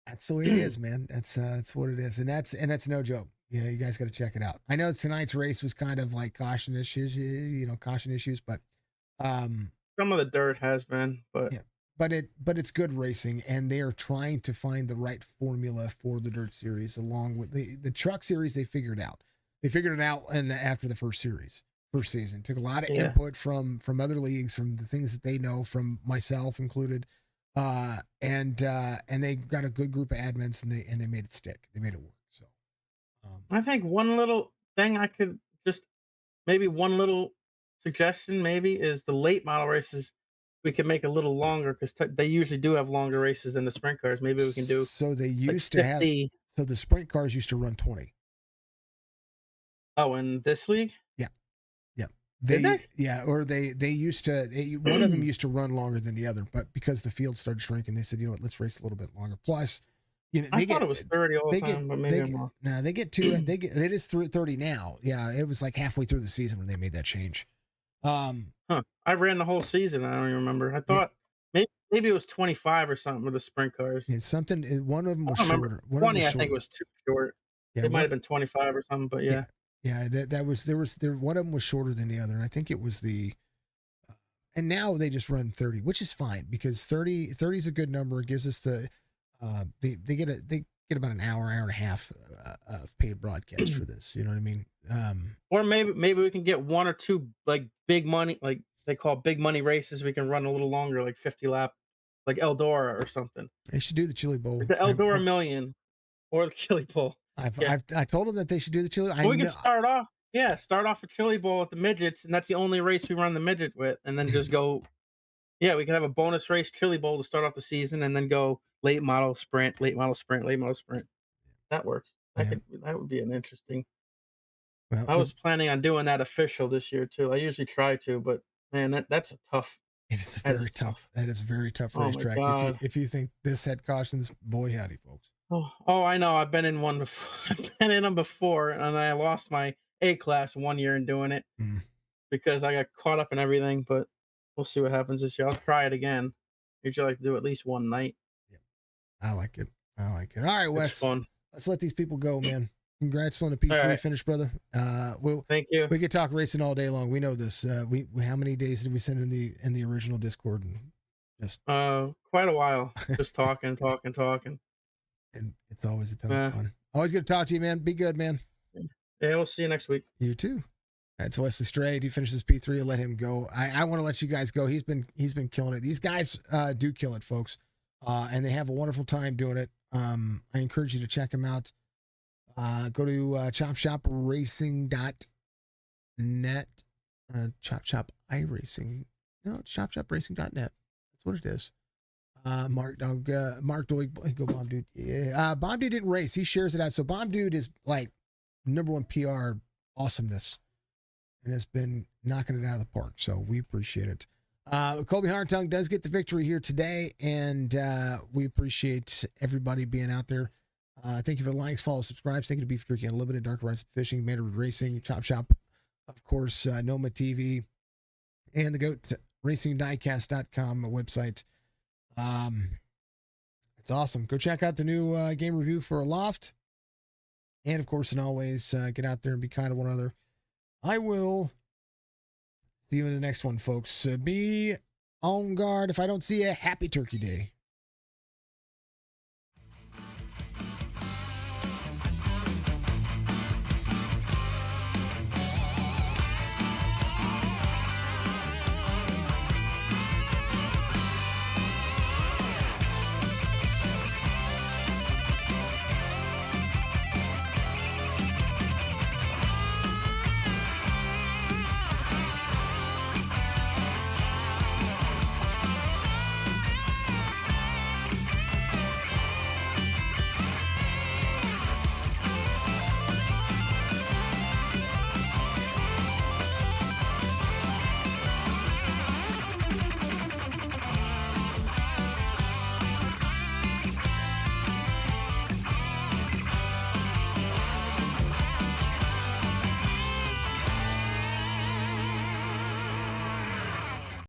That's the way it is, man. That's what it is, and that's no joke. Yeah, you guys got to check it out. I know tonight's race was kind of like caution issues, but Some of the dirt has been, but yeah, but it's good racing, and they are trying to find the right formula for the dirt series, along with the truck series. They figured it out, and after the first series, first season. Took a lot of Yeah. input from other leagues, from the things that they know, from myself included. And they got a good group of admins, and they made it stick. They made it work. So I think one little thing I could just maybe one little suggestion maybe is the late model races we can make a little longer because they usually do have longer races than the sprint cars. Maybe we can do so they like used to have 50. so the sprint cars used to run 20. Oh, in this league? Yeah. Yeah. Did they? Yeah, or they used to one of them used to run longer than the other, but because the field started shrinking, they said, you know what, let's race a little bit longer. Plus, you know, I thought it was 30 all the time, but maybe I'm wrong. no, they get to it is 30 now. Yeah, it was like halfway through the season when they made that change. Huh. I ran the whole season. I don't even remember. I thought maybe it was 25 or something with the sprint cars. It's something. One of them I was don't remember. shorter. One of them 20, was I shorter. think, was too short. Yeah, It might have been 25 or something, but yeah. Yeah, that was one of them was shorter than the other, and I think it was the. And now they just run 30, which is fine because 30 is a good number. It gives us the they get about an hour and a half of paid broadcast for this. You know what I mean? Or maybe we can get one or two like big money, like they call big money races. We can run a little longer, like 50 lap, like Eldora or something. They should do the Chili Bowl. Like the Eldora Million or the Chili Bowl. I told them that they should do the Chili. Well, we can start off a Chili Bowl with the midgets, and that's the only race we run the midget with, and then just go. Yeah, we can have a bonus race Chili Bowl to start off the season, and then go late model sprint, late model sprint, late model sprint. That works. That would be an interesting. Well, I was planning on doing that official this year too. I usually try to, but man, that's a tough. It is very tough. That is a very tough racetrack. If you think this had cautions, boy howdy, folks. Oh, I know. I've been in one before. I've been in them before, and I lost my A class 1 year in doing it because I got caught up in everything. But we'll see what happens this year. I'll try it again. Usually, I like to do at least one night. Yeah, I like it. All right, Wes. It's fun. Let's let these people go, man. Congrats on the P3 finish, brother. Thank you. We could talk racing all day long. We know this. We how many days did we send in the original Discord? And just quite a while. Just talking. And it's always a ton of fun. Always good to talk to you, man. Be good, man. Yeah, we'll see you next week. You too. That's Wesley Strayed. He finishes P3. I'll let him go. I want to let you guys go. He's been killing it. These guys do kill it, folks, and they have a wonderful time doing it. I encourage you to check them out. Go to chopshopracing.net. Chop iRacing. No, chopshopracing.net. That's what it is. Mark Doig, go Bomb Dude. Yeah. Bomb Dude didn't race. He shares it out. So Bomb Dude is like #1 PR awesomeness and has been knocking it out of the park. So we appreciate it. Colby Hartung does get the victory here today, and we appreciate everybody being out there. Thank you for the likes, follow, subscribe. Thank you to Beef Jerky Unlimited, Dark Horizon Fishing, Mandarin Racing, Chop Shop, of course, Noma TV, and the GOAT RacingDiecast.com website. It's awesome. Go check out the new game review for Aloft. And of course, and always, get out there and be kind to one another. I will see you in the next one, folks. Be on guard. If I don't see you, happy Turkey Day.